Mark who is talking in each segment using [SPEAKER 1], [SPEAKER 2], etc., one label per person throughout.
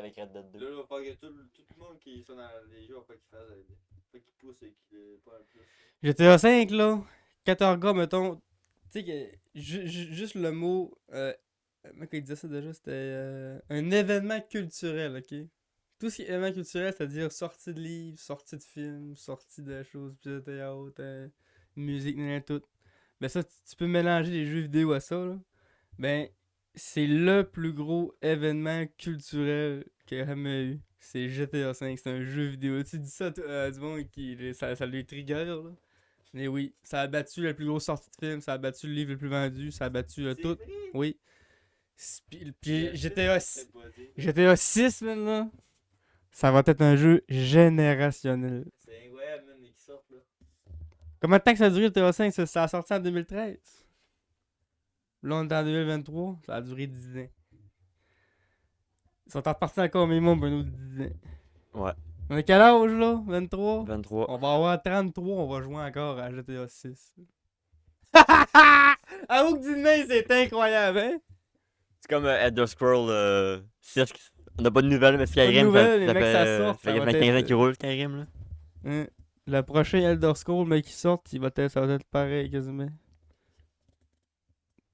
[SPEAKER 1] avec Red Dead 2.
[SPEAKER 2] Là, il va falloir que tout le monde qui sont dans les jeux, il va falloir qu'ils fassent. Faut qu'ils poussent et qu'ils pas le plus.
[SPEAKER 3] GTA 5, là, 14 gars, mettons. Tu sais que juste le mot. Comment il disait ça déjà? C'était un événement culturel, ok? Tout ce qui est événement culturel, c'est-à-dire sortie de livres, sortie de films, sortie de choses, pièces de théâtre, musique, tout. Ben ça, tu peux mélanger les jeux vidéo à ça, là. Ben, c'est le plus gros événement culturel qu'il y a jamais eu. C'est GTA 5, c'est un jeu vidéo. Tu dis ça à du monde qui ça lui trigger, là. Mais oui, ça a battu la plus grosse sortie de film, ça a battu le livre le plus vendu, ça a battu tout.
[SPEAKER 2] Vrai?
[SPEAKER 3] Oui. Puis GTA 6 maintenant, ça va être un jeu générationnel.
[SPEAKER 2] C'est incroyable, même, les qui sortent là.
[SPEAKER 3] Combien de temps que ça a duré GTA 5? Ça a sorti en 2013. Là, on est en 2023, ça a duré 10 ans. Ils sont repartis encore au minimum pour un autre 10 ans.
[SPEAKER 1] Ouais.
[SPEAKER 3] On a quel âge là? 23?
[SPEAKER 1] 23.
[SPEAKER 3] On va avoir 33, on va jouer encore à GTA 6. Avoue que 10 ans, c'est incroyable, hein?
[SPEAKER 1] C'est comme Elder Scroll 6. On n'a pas de nouvelles, mais Skyrim,
[SPEAKER 3] Pas de nouvelles, mais
[SPEAKER 1] ça
[SPEAKER 3] mec,
[SPEAKER 1] fait,
[SPEAKER 3] ça sort,
[SPEAKER 1] ça
[SPEAKER 3] ça va
[SPEAKER 1] fait 15 ans
[SPEAKER 3] être-
[SPEAKER 1] qu'il roule, Skyrim, là.
[SPEAKER 3] Hein? Le prochain Elder Scrolls, mais qui sort, ça va être pareil quasiment.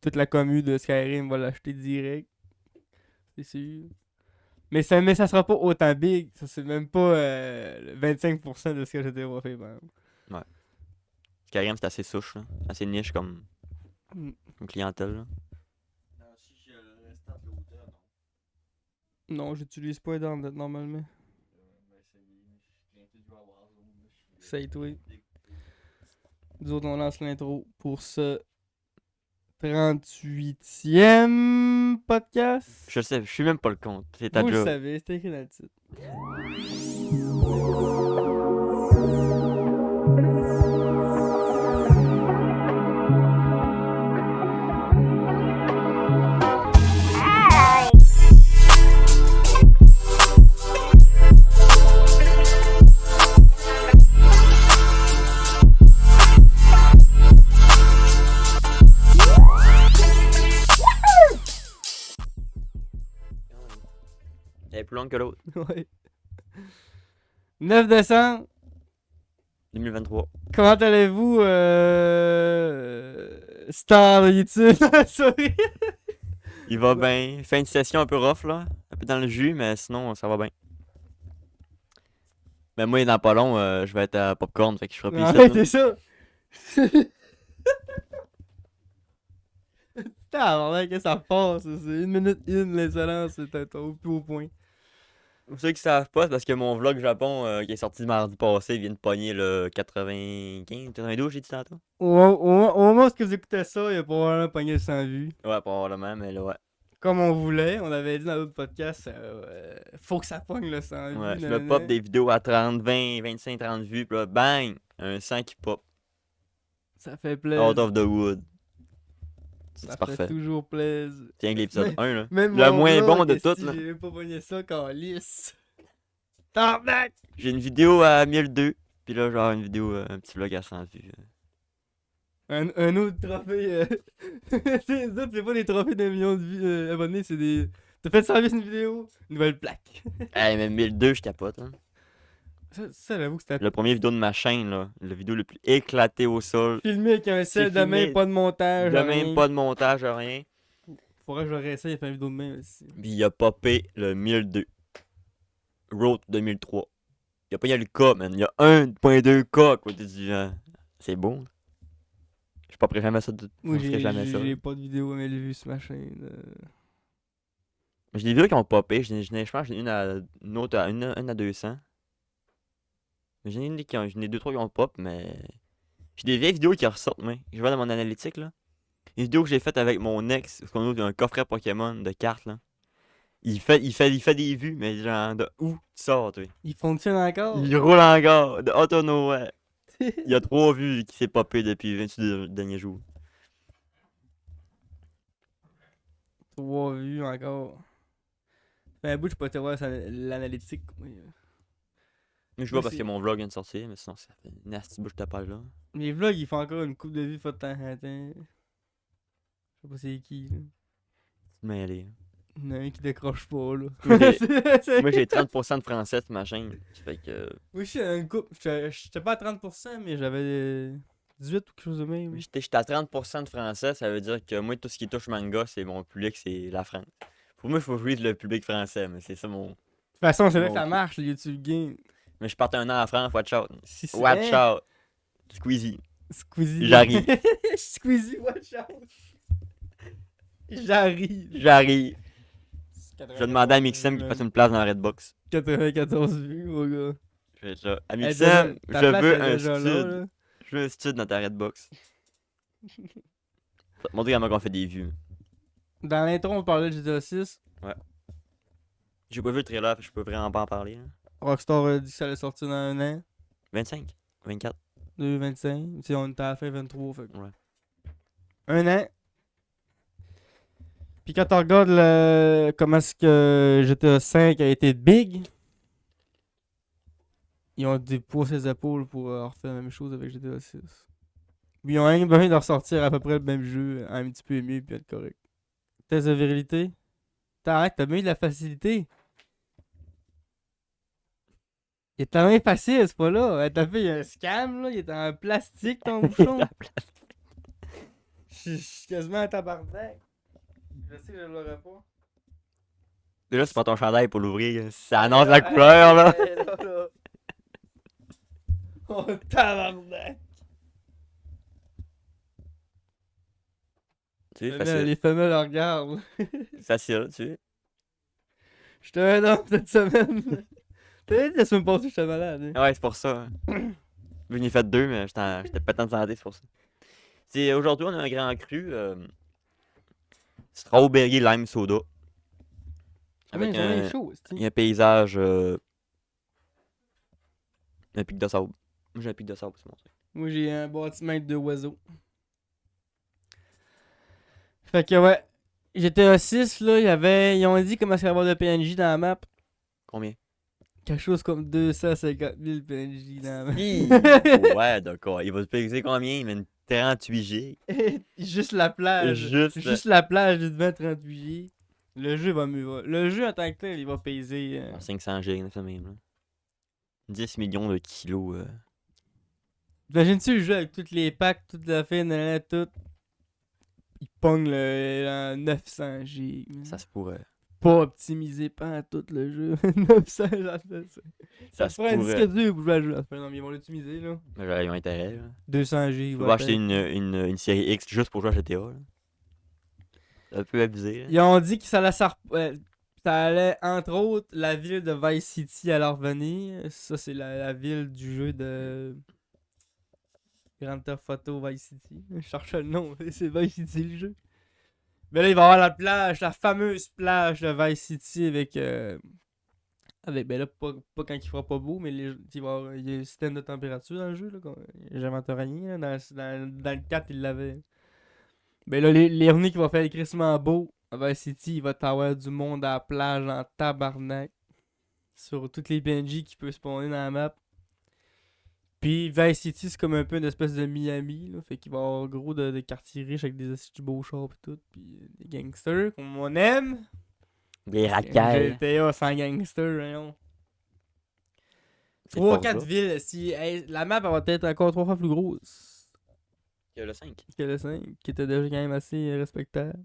[SPEAKER 3] Toute la commu de Skyrim va l'acheter direct. C'est sûr. Mais ça sera pas autant big. Ça, c'est même pas 25% de ce que GTA va faire. Ben.
[SPEAKER 1] Skyrim, c'est assez souche, là. Assez niche comme
[SPEAKER 3] Mm.
[SPEAKER 1] clientèle, là.
[SPEAKER 2] Non, si je restante le hauteur, non.
[SPEAKER 3] Non, j'utilise pas Internet normalement.
[SPEAKER 2] Ben, je viens tout de jouer à Warzone.
[SPEAKER 3] C'est toi. Nous autres, on lance l'intro pour ce 38e podcast.
[SPEAKER 1] Je sais, je suis même pas le compte. C'est ta
[SPEAKER 3] Vous le
[SPEAKER 1] job.
[SPEAKER 3] savez, c'est écrit dans le titre.
[SPEAKER 1] Elle est plus longue que l'autre.
[SPEAKER 3] Ouais. 9 décembre.
[SPEAKER 1] 2023.
[SPEAKER 3] Comment allez-vous, star de YouTube? Sorry.
[SPEAKER 1] Il va bien. Fin de session un peu rough, là. Un peu dans le jus, mais sinon, ça va bien. Mais moi, dans pas long, je vais être à Popcorn, fait que je ferai plus
[SPEAKER 3] Ouais,
[SPEAKER 1] ici,
[SPEAKER 3] c'est ça. Putain, que ça passe. C'est 1 minute 1, l'insolence, c'est au plus haut point.
[SPEAKER 1] Pour ceux qui savent pas, c'est parce que mon vlog Japon qui est sorti mardi passé vient de pogner le 95, 92, j'ai dit tantôt.
[SPEAKER 3] Au moment où vous écoutez ça, il a probablement pogné le 100 vues.
[SPEAKER 1] Ouais, probablement, mais là, ouais.
[SPEAKER 3] Comme on voulait, on avait dit dans l'autre podcast, faut que ça pogne le 100 vues.
[SPEAKER 1] Ouais, je me
[SPEAKER 3] nanana.
[SPEAKER 1] pop des vidéos à 30, 20, 25, 30 vues, pis là, bang! Un 100 qui pop.
[SPEAKER 3] Ça fait plaisir.
[SPEAKER 1] Out of the wood.
[SPEAKER 3] Ça
[SPEAKER 1] C'est
[SPEAKER 3] fait
[SPEAKER 1] parfait.
[SPEAKER 3] toujours plaisir.
[SPEAKER 1] Tiens, l'épisode 1, là.
[SPEAKER 3] Même
[SPEAKER 1] Le
[SPEAKER 3] mon
[SPEAKER 1] moins
[SPEAKER 3] vlog,
[SPEAKER 1] bon de
[SPEAKER 3] esti,
[SPEAKER 1] toutes, là.
[SPEAKER 3] J'ai même pas pogné ça quand lisse. Tarnac!
[SPEAKER 1] J'ai une vidéo à 1002, puis là, genre une vidéo, un petit vlog à 100 vues.
[SPEAKER 3] Un autre trophée. Les autres, c'est pas des trophées d'un million de vues, abonnés, c'est des. T'as fait 100 vues une vidéo, nouvelle plaque.
[SPEAKER 1] Hey, mais 1002, je capote, hein.
[SPEAKER 3] Ça j'avoue que c'était
[SPEAKER 1] Le premier vidéo de ma chaîne, là. La vidéo le plus éclaté au sol.
[SPEAKER 3] filmé avec un sel de
[SPEAKER 1] filmé
[SPEAKER 3] main, pas de montage.
[SPEAKER 1] De
[SPEAKER 3] rien.
[SPEAKER 1] même pas de montage, rien.
[SPEAKER 3] Faudrait que je réessaye, il fait une vidéo de main aussi.
[SPEAKER 1] Puis il a popé le 1002. Road 2003. Il a pas eu le K, man. Il y a 1.2K, quoi. Tu dis, c'est bon. Je popperai jamais ça.
[SPEAKER 3] Moi,
[SPEAKER 1] Je ferai jamais ça.
[SPEAKER 3] j'ai pas de vidéo à mes vues sur ma chaîne.
[SPEAKER 1] J'ai des vidéos qui ont popé. Je pense que j'en ai une autre à, une à 200. J'en ai j'en ai deux, trois qui ont pop, mais. J'ai des vieilles vidéos qui ressortent, mais. Je vois dans mon analytique, là. Une vidéo que j'ai faite avec mon ex, parce qu'on ouvre un coffret Pokémon de cartes, là. Il fait des vues, mais genre, de où tu sors, toi?
[SPEAKER 3] Il fonctionne encore?
[SPEAKER 1] Il roule encore, de auto nowhere. Il y a 3 vues qui s'est popé depuis les 28 derniers jours.
[SPEAKER 3] 3 vues encore. Fait un bout, je peux pas te voir sur l'analytique. Oui.
[SPEAKER 1] Mais je vois
[SPEAKER 3] Mais
[SPEAKER 1] parce
[SPEAKER 3] c'est-
[SPEAKER 1] que mon vlog vient de sortir, mais sinon, ça fait une nasty bouche de page là.
[SPEAKER 3] Mes vlogs, ils font encore une coupe de vues de temps en temps. Je sais pas c'est qui, là.
[SPEAKER 1] Mais allez.
[SPEAKER 3] Il y en a un qui décroche pas, là.
[SPEAKER 1] Moi, Moi, j'ai 30% de français sur ma chaîne. Ça fait que.
[SPEAKER 3] Oui, je suis un couple. J'étais pas à 30%, mais j'avais 18 ou quelque chose de même. De
[SPEAKER 1] J'étais à 30% de français, ça veut dire que moi, tout ce qui touche manga, c'est mon public, c'est la France. Pour moi, il faut jouer le public français, mais c'est ça mon.
[SPEAKER 3] toute façon, c'est là que
[SPEAKER 1] Mon
[SPEAKER 3] ça
[SPEAKER 1] truc.
[SPEAKER 3] marche, le YouTube Game.
[SPEAKER 1] Mais je partais un an en France, watch out.
[SPEAKER 3] Si c'est-
[SPEAKER 1] Watch
[SPEAKER 3] Hein?
[SPEAKER 1] out. Squeezie.
[SPEAKER 3] Squeezie.
[SPEAKER 1] J'arrive.
[SPEAKER 3] Squeezie, watch out. J'arrive.
[SPEAKER 1] J'arrive. Je vais demander à Mixem qu'il fasse une place dans la Redbox.
[SPEAKER 3] 94 vues, mon gars.
[SPEAKER 1] Je vais être là. À
[SPEAKER 3] Elle est
[SPEAKER 1] Mixem,
[SPEAKER 3] déjà- ta
[SPEAKER 1] je
[SPEAKER 3] place
[SPEAKER 1] veux
[SPEAKER 3] est
[SPEAKER 1] un
[SPEAKER 3] déjà là,
[SPEAKER 1] stud.
[SPEAKER 3] là.
[SPEAKER 1] Je veux un stud dans ta Redbox. Ça va te montrer comment on fait des vues.
[SPEAKER 3] Dans l'intro, on parlait de GTA 6.
[SPEAKER 1] J'ai pas vu le trailer, fait que je peux vraiment pas en parler. Hein.
[SPEAKER 3] Rockstar a dit que ça allait sortir dans un an.
[SPEAKER 1] 25, 24.
[SPEAKER 3] 2,25. Tu sais, on était à la fin 23. Fait que-
[SPEAKER 1] Ouais.
[SPEAKER 3] Un an. Puis quand on regarde comment est-ce que GTA 5 a été big, ils ont des poids sur les épaules pour refaire la même chose avec GTA 6. Ils ont rien besoin de ressortir à peu près le même jeu, un petit peu mieux, puis être correct. Test de virilité. T'arrêtes, t'as mis de la facilité. Il est tellement facile, c'est pas là. T'as fait un scam, là. Il est en plastique, ton bouchon. Je suis quasiment un tabarnak. Je sais que je l'aurais pas.
[SPEAKER 1] Déjà, c'est pas ton chandail pour l'ouvrir. Ça annonce la couleur, là.
[SPEAKER 3] Oh, tabarnak.
[SPEAKER 1] Tu sais,
[SPEAKER 3] Les
[SPEAKER 1] facile.
[SPEAKER 3] femelles regardent.
[SPEAKER 1] Facile, tu sais.
[SPEAKER 3] J'étais un homme cette semaine. T'as dit la semaine passée, j'étais malade. Hein?
[SPEAKER 1] Ouais, c'est pour ça. J'en ai fait 2, mais j'étais pas tant de santé, c'est pour ça. Aujourd'hui, on a un grand cru. Strawberry lime soda. Avec
[SPEAKER 3] J'en ai chaud,
[SPEAKER 1] un paysage. Un pic de sable. Moi, j'ai un pic de sable, c'est mon truc.
[SPEAKER 3] Moi, j'ai un bâtiment de oiseaux. Fait que, ouais. GTA 6, là, ils ont dit comment ça va avoir de PNJ dans la map.
[SPEAKER 1] Combien?
[SPEAKER 3] Quelque chose comme 250 000 PNJ dans la map.
[SPEAKER 1] Hi! Ouais, d'accord. Il va se payer combien? Il met une 38 G.
[SPEAKER 3] Juste la plage.
[SPEAKER 1] Juste
[SPEAKER 3] La plage de devant 38 G. Le jeu va mieux. Le jeu en tant que tel, il va peser.
[SPEAKER 1] 500 G, ça même. Là. 10 millions de kilos.
[SPEAKER 3] Imagine-tu le jeu avec toutes les packs, toute la fin, tout. Il pogne le 900 G.
[SPEAKER 1] Ça se pourrait.
[SPEAKER 3] Pas optimisé pas tout le jeu. 900 G, ça
[SPEAKER 1] se
[SPEAKER 3] se ferait un
[SPEAKER 1] pourrait.
[SPEAKER 3] disque dur pour jouer à jeu. Non, mais ils vont l'optimiser là.
[SPEAKER 1] Mais j'aurais eu intérêt. Là.
[SPEAKER 3] 200 G.
[SPEAKER 1] Tu peux pas acheter une série X juste pour jouer à GTA. Là. C'est un peu abusé. Là.
[SPEAKER 3] Ils ont dit que ça allait, entre autres, la ville de Vice City allait revenir. Ça, c'est la ville du jeu de Grand Theft Auto Vice City. Je cherche le nom, c'est Vice City le jeu. Mais là, il va y avoir la plage, la fameuse plage de Vice City avec ben là, pas quand il fera pas beau, mais il y a un système de température dans le jeu. Là, j'invente rien. Là, dans le 4, il l'avait. Ben là, les journées qu'il va faire crissement beau à Vice City, il va t'avoir du monde à la plage en tabarnak. Sur toutes les PNJ qui peuvent spawner dans la map. Puis Vice City, c'est comme un peu une espèce de Miami. Là, fait qu'il va y avoir gros de quartiers riches avec des astuces beaux chars et tout. Puis des gangsters, comme on aime.
[SPEAKER 1] Les racailles.
[SPEAKER 3] GTA sans gangsters, voyons.
[SPEAKER 1] C'est pas
[SPEAKER 3] 3-4
[SPEAKER 1] ça.
[SPEAKER 3] villes. La map elle va être encore 3 fois plus grosse
[SPEAKER 1] Que le 5.
[SPEAKER 3] que le 5, qui était déjà quand même assez respectable.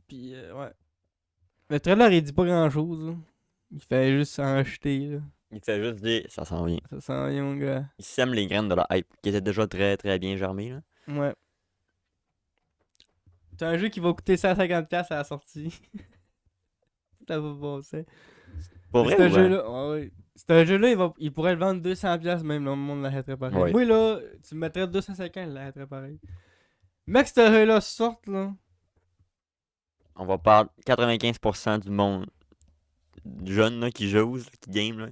[SPEAKER 3] Puis, ouais. Le trailer, il dit pas grand chose. Il fait juste en jeter. Là.
[SPEAKER 1] Il fait juste dire ça s'en vient.
[SPEAKER 3] Ça sent bien, mon gars.
[SPEAKER 1] Il sème les graines de la hype qui étaient déjà très très bien germées. Là.
[SPEAKER 3] Ouais. C'est un jeu qui va coûter 150$ à la sortie. Ça va passer.
[SPEAKER 1] Pour vrai,
[SPEAKER 3] C'est un
[SPEAKER 1] ou,
[SPEAKER 3] jeu-là, ouais. C'est un jeu-là, il pourrait le vendre 200$ même, le monde l'arrêterait pareil.
[SPEAKER 1] Ouais.
[SPEAKER 3] Oui, là, tu me mettrais 250$, il l'arrêterait pareil. Mec, ce jeu-là sorte, là.
[SPEAKER 1] on va parler 95% du monde jeune là, qui joue, qui game, là,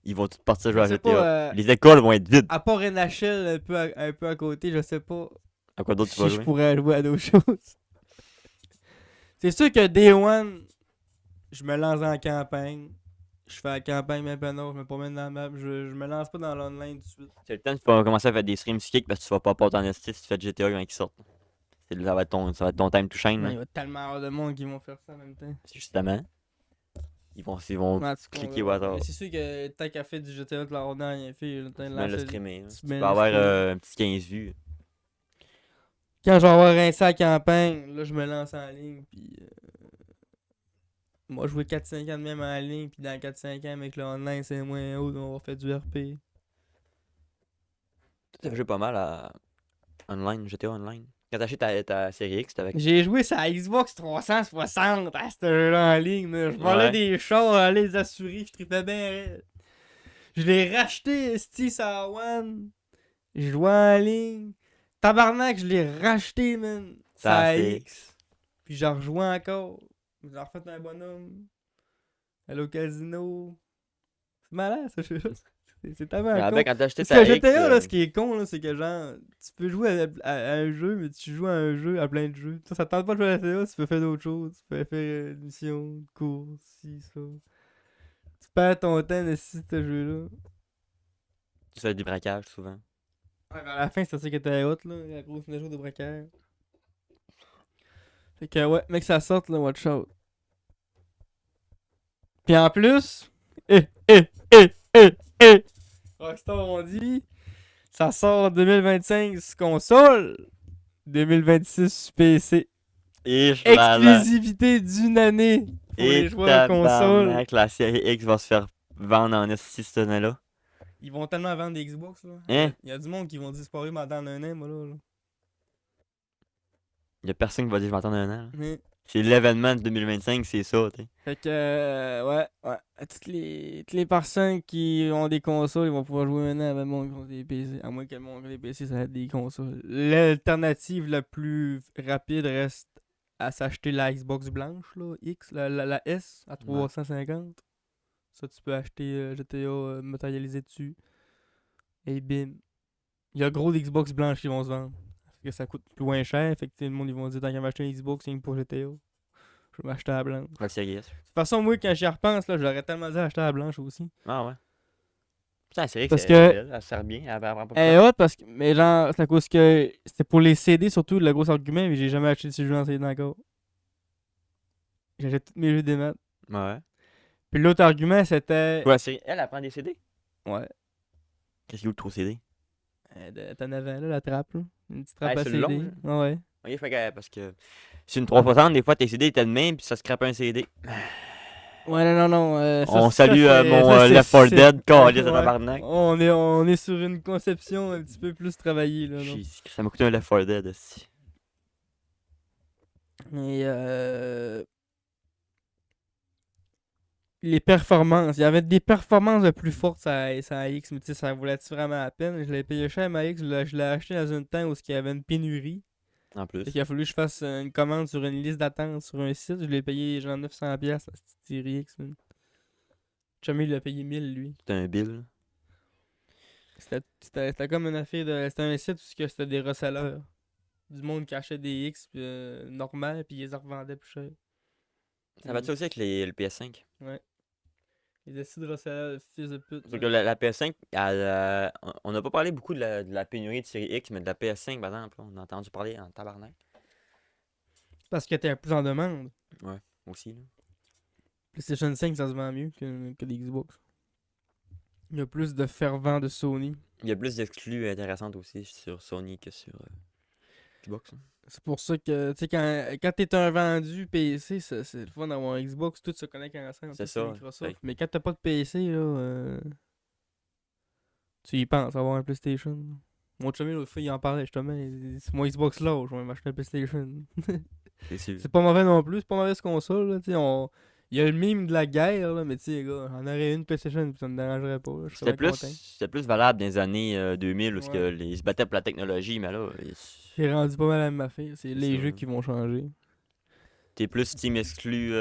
[SPEAKER 1] ils vont tous partir jouer à
[SPEAKER 3] Je sais
[SPEAKER 1] GTA.
[SPEAKER 3] pas,
[SPEAKER 1] Les écoles vont être vides.
[SPEAKER 3] à part NHL un peu à côté, je sais pas
[SPEAKER 1] À quoi d'autre tu
[SPEAKER 3] si
[SPEAKER 1] vas
[SPEAKER 3] je
[SPEAKER 1] jouer?
[SPEAKER 3] pourrais jouer à d'autres choses. C'est sûr que Day One, je me lance en campagne. Je fais la campagne même pas non, je me promène dans la map, je me lance pas dans l'online tout de suite.
[SPEAKER 1] C'est le temps que tu vas commencer à faire des streams kick parce que tu vas pas porter en esti si tu fais GTA quand ils sortent. Ça va être ton time to shine.
[SPEAKER 3] Ouais,
[SPEAKER 1] là.
[SPEAKER 3] il y a tellement avoir de monde qui vont faire ça en même temps.
[SPEAKER 1] C'est justement. Ils vont
[SPEAKER 3] Ouais, en tout cas,
[SPEAKER 1] cliquer au
[SPEAKER 3] ouais.
[SPEAKER 1] hasard.
[SPEAKER 3] Mais c'est sûr que tant qu'à fait du GTA de la dernière fait, le temps de
[SPEAKER 1] Tu viens de le
[SPEAKER 3] lancer-
[SPEAKER 1] streamer. Là.
[SPEAKER 3] tu
[SPEAKER 1] Tu
[SPEAKER 3] viens
[SPEAKER 1] peux
[SPEAKER 3] de le
[SPEAKER 1] avoir
[SPEAKER 3] streamer.
[SPEAKER 1] un petit 15 vues.
[SPEAKER 3] Quand je vais avoir rincé la campagne, là je me lance en ligne, puis moi jouer 4-5 ans de même en ligne, puis dans 4-5 ans avec le online c'est moins haut, on va faire du RP.
[SPEAKER 1] Tu as joué pas mal à online, GTA Online. Quand t'as acheté ta série X, t'avais.
[SPEAKER 3] J'ai joué sur la Xbox 360 à ce jeu-là en ligne, là. Je volais
[SPEAKER 1] Ouais.
[SPEAKER 3] des chars à les assurer, je trippais bien raide. Je l'ai racheté, esti, ça One. Je jouais en ligne. Tabarnak, je l'ai racheté, man.
[SPEAKER 1] Ça
[SPEAKER 3] Ça
[SPEAKER 1] fait.
[SPEAKER 3] X. Puis j'en rejoué encore. J'ai refait un bonhomme. Allé au casino. C'est malade, ça, jeu-là. C'est tellement
[SPEAKER 1] Mais
[SPEAKER 3] con.
[SPEAKER 1] après, quand t'as acheté
[SPEAKER 3] Parce
[SPEAKER 1] ta
[SPEAKER 3] que
[SPEAKER 1] X.
[SPEAKER 3] GTA, là, ce qui est con, là, c'est que genre, tu peux jouer à un jeu, mais tu joues à un jeu, à plein de jeux. Ça te tente pas de jouer à GTA, tu peux faire d'autres choses. Tu peux faire une mission, une course, ci, ça. Tu perds ton temps de ce jeu-là.
[SPEAKER 1] Tu fais du braquage souvent.
[SPEAKER 3] Ouais, vers la fin, c'est ça qui était hot, là, la grosse mise à jour de braquage. Fait que, ouais, mec, ça sorte, là, watch out. Puis en plus, Rockstar on dit, ça sort en 2025 sur console, 2026 sur PC.
[SPEAKER 1] Et je la.
[SPEAKER 3] Exclusivité d'une année pour
[SPEAKER 1] Et
[SPEAKER 3] les joueurs de console.
[SPEAKER 1] tabarnak, la série X va se faire vendre en esti cette année-là.
[SPEAKER 3] Ils vont tellement vendre des Xbox, là.
[SPEAKER 1] Hein?
[SPEAKER 3] Il y a du monde qui vont disparaître dans un an, moi, là.
[SPEAKER 1] Y'a personne qui va dire je vais attendre un an. Là.
[SPEAKER 3] Mais-
[SPEAKER 1] C'est l'événement de 2025, c'est ça, t'sais.
[SPEAKER 3] Fait que, ouais. Toutes les personnes qui ont des consoles, ils vont pouvoir jouer un an avec le monde qui ont des PC. À moins que le monde qui a des PC, ça va être des consoles. L'alternative la plus rapide reste à s'acheter la Xbox blanche, là, X, la S à 350. Ça, tu peux acheter GTA matérialisé dessus. Et bim. Il y a gros d'Xbox blanches qui vont se vendre. Parce que ça coûte plus moins cher. Fait que le monde, ils vont dire, tant qu'à m'acheter une Xbox, c'est pour GTA. Je vais m'acheter la blanche.
[SPEAKER 1] La série S.
[SPEAKER 3] De toute façon, moi, quand j'y repense, là, j'aurais tellement dit acheter la blanche aussi.
[SPEAKER 1] Ah ouais. Putain, la série X,
[SPEAKER 3] Parce
[SPEAKER 1] elle
[SPEAKER 3] que-
[SPEAKER 1] est belle, elle sert bien, elle prend pas
[SPEAKER 3] Elle est hot parce que. Mais genre, c'est à cause que. C'était pour les CD surtout, le gros argument, mais j'ai jamais acheté de ces jeux en CD encore. J'achète tous mes jeux des maths.
[SPEAKER 1] Ouais.
[SPEAKER 3] Puis l'autre argument, c'était.
[SPEAKER 1] Pour la série, elle prend des CD.
[SPEAKER 3] Ouais.
[SPEAKER 1] Qu'est-ce qu'il y a de trop CD?
[SPEAKER 3] T'en avais là, la trappe, là. Une petite trappe
[SPEAKER 1] Ah,
[SPEAKER 3] à
[SPEAKER 1] c'est
[SPEAKER 3] CD.
[SPEAKER 1] le long,
[SPEAKER 3] Ouais.
[SPEAKER 1] Ok, fait que, parce que sur une 360, des fois tes CD étaient de même, puis ça scrape un CD.
[SPEAKER 3] Ouais, non.
[SPEAKER 1] On salue mon Left 4 Dead, câlisse de tabarnak.
[SPEAKER 3] On est sur une conception un petit peu plus travaillée, là. Non?
[SPEAKER 1] Jésus, ça m'a coûté un Left 4 Dead aussi.
[SPEAKER 3] Et les performances. Il y avait des performances de plus fortes sur X, mais tu sais, ça valait-tu vraiment la peine? Je l'ai payé cher, ma X, je l'ai acheté dans un temps où il y avait une pénurie.
[SPEAKER 1] En plus.
[SPEAKER 3] Fait qu'il a fallu que je fasse une commande sur une liste d'attente sur un site. Je l'ai payé genre 900$ à cette série X. Man. Chummy, il l'a payé 1000 lui.
[SPEAKER 1] C'était un bill.
[SPEAKER 3] C'était comme une affaire de. C'était un site où c'était des resellers. Du monde qui achetait des X normal, puis ils les revendaient plus cher.
[SPEAKER 1] Ça va-tu aussi avec le PS5?
[SPEAKER 3] Les acides de resellers, fils de pute.
[SPEAKER 1] Parce que la PS5, on n'a pas parlé beaucoup de la pénurie de série X, mais de la PS5, par exemple, on a entendu parler en tabarnak
[SPEAKER 3] Parce que t'es plus en demande.
[SPEAKER 1] aussi. Là.
[SPEAKER 3] PlayStation 5, ça se vend mieux que des Xbox. Il y a plus de fervents de Sony.
[SPEAKER 1] Il y a plus d'exclus intéressantes aussi sur Sony que sur Xbox. Hein.
[SPEAKER 3] C'est pour ça que, tu sais, quand t'es un vendu PC, c'est le fun d'avoir un Xbox, tout se connecte ensemble.
[SPEAKER 1] C'est
[SPEAKER 3] tout sur
[SPEAKER 1] ça.
[SPEAKER 3] Microsoft.
[SPEAKER 1] Fait-
[SPEAKER 3] Mais quand t'as pas de PC, là, tu y penses avoir un PlayStation. Mon chummy, l'autre fois, il en parlait justement. Il dit, c'est mon Xbox là, je vais m'acheter un PlayStation.
[SPEAKER 1] C'est sûr.
[SPEAKER 3] C'est pas mauvais non plus, c'est pas mauvaise console, là, tu sais. Il y a le mime de la guerre, là, mais tu sais, les gars, j'en aurais une PlayStation, puis ça me dérangerait pas. Là, je serais content.
[SPEAKER 1] C'était plus valable dans les années 2000 où
[SPEAKER 3] Ouais.
[SPEAKER 1] ils se battaient pour la technologie, mais là,
[SPEAKER 3] J'ai rendu pas mal à ma fille. C'est les
[SPEAKER 1] ça,
[SPEAKER 3] jeux
[SPEAKER 1] là.
[SPEAKER 3] qui vont changer.
[SPEAKER 1] t'es plus Team exclu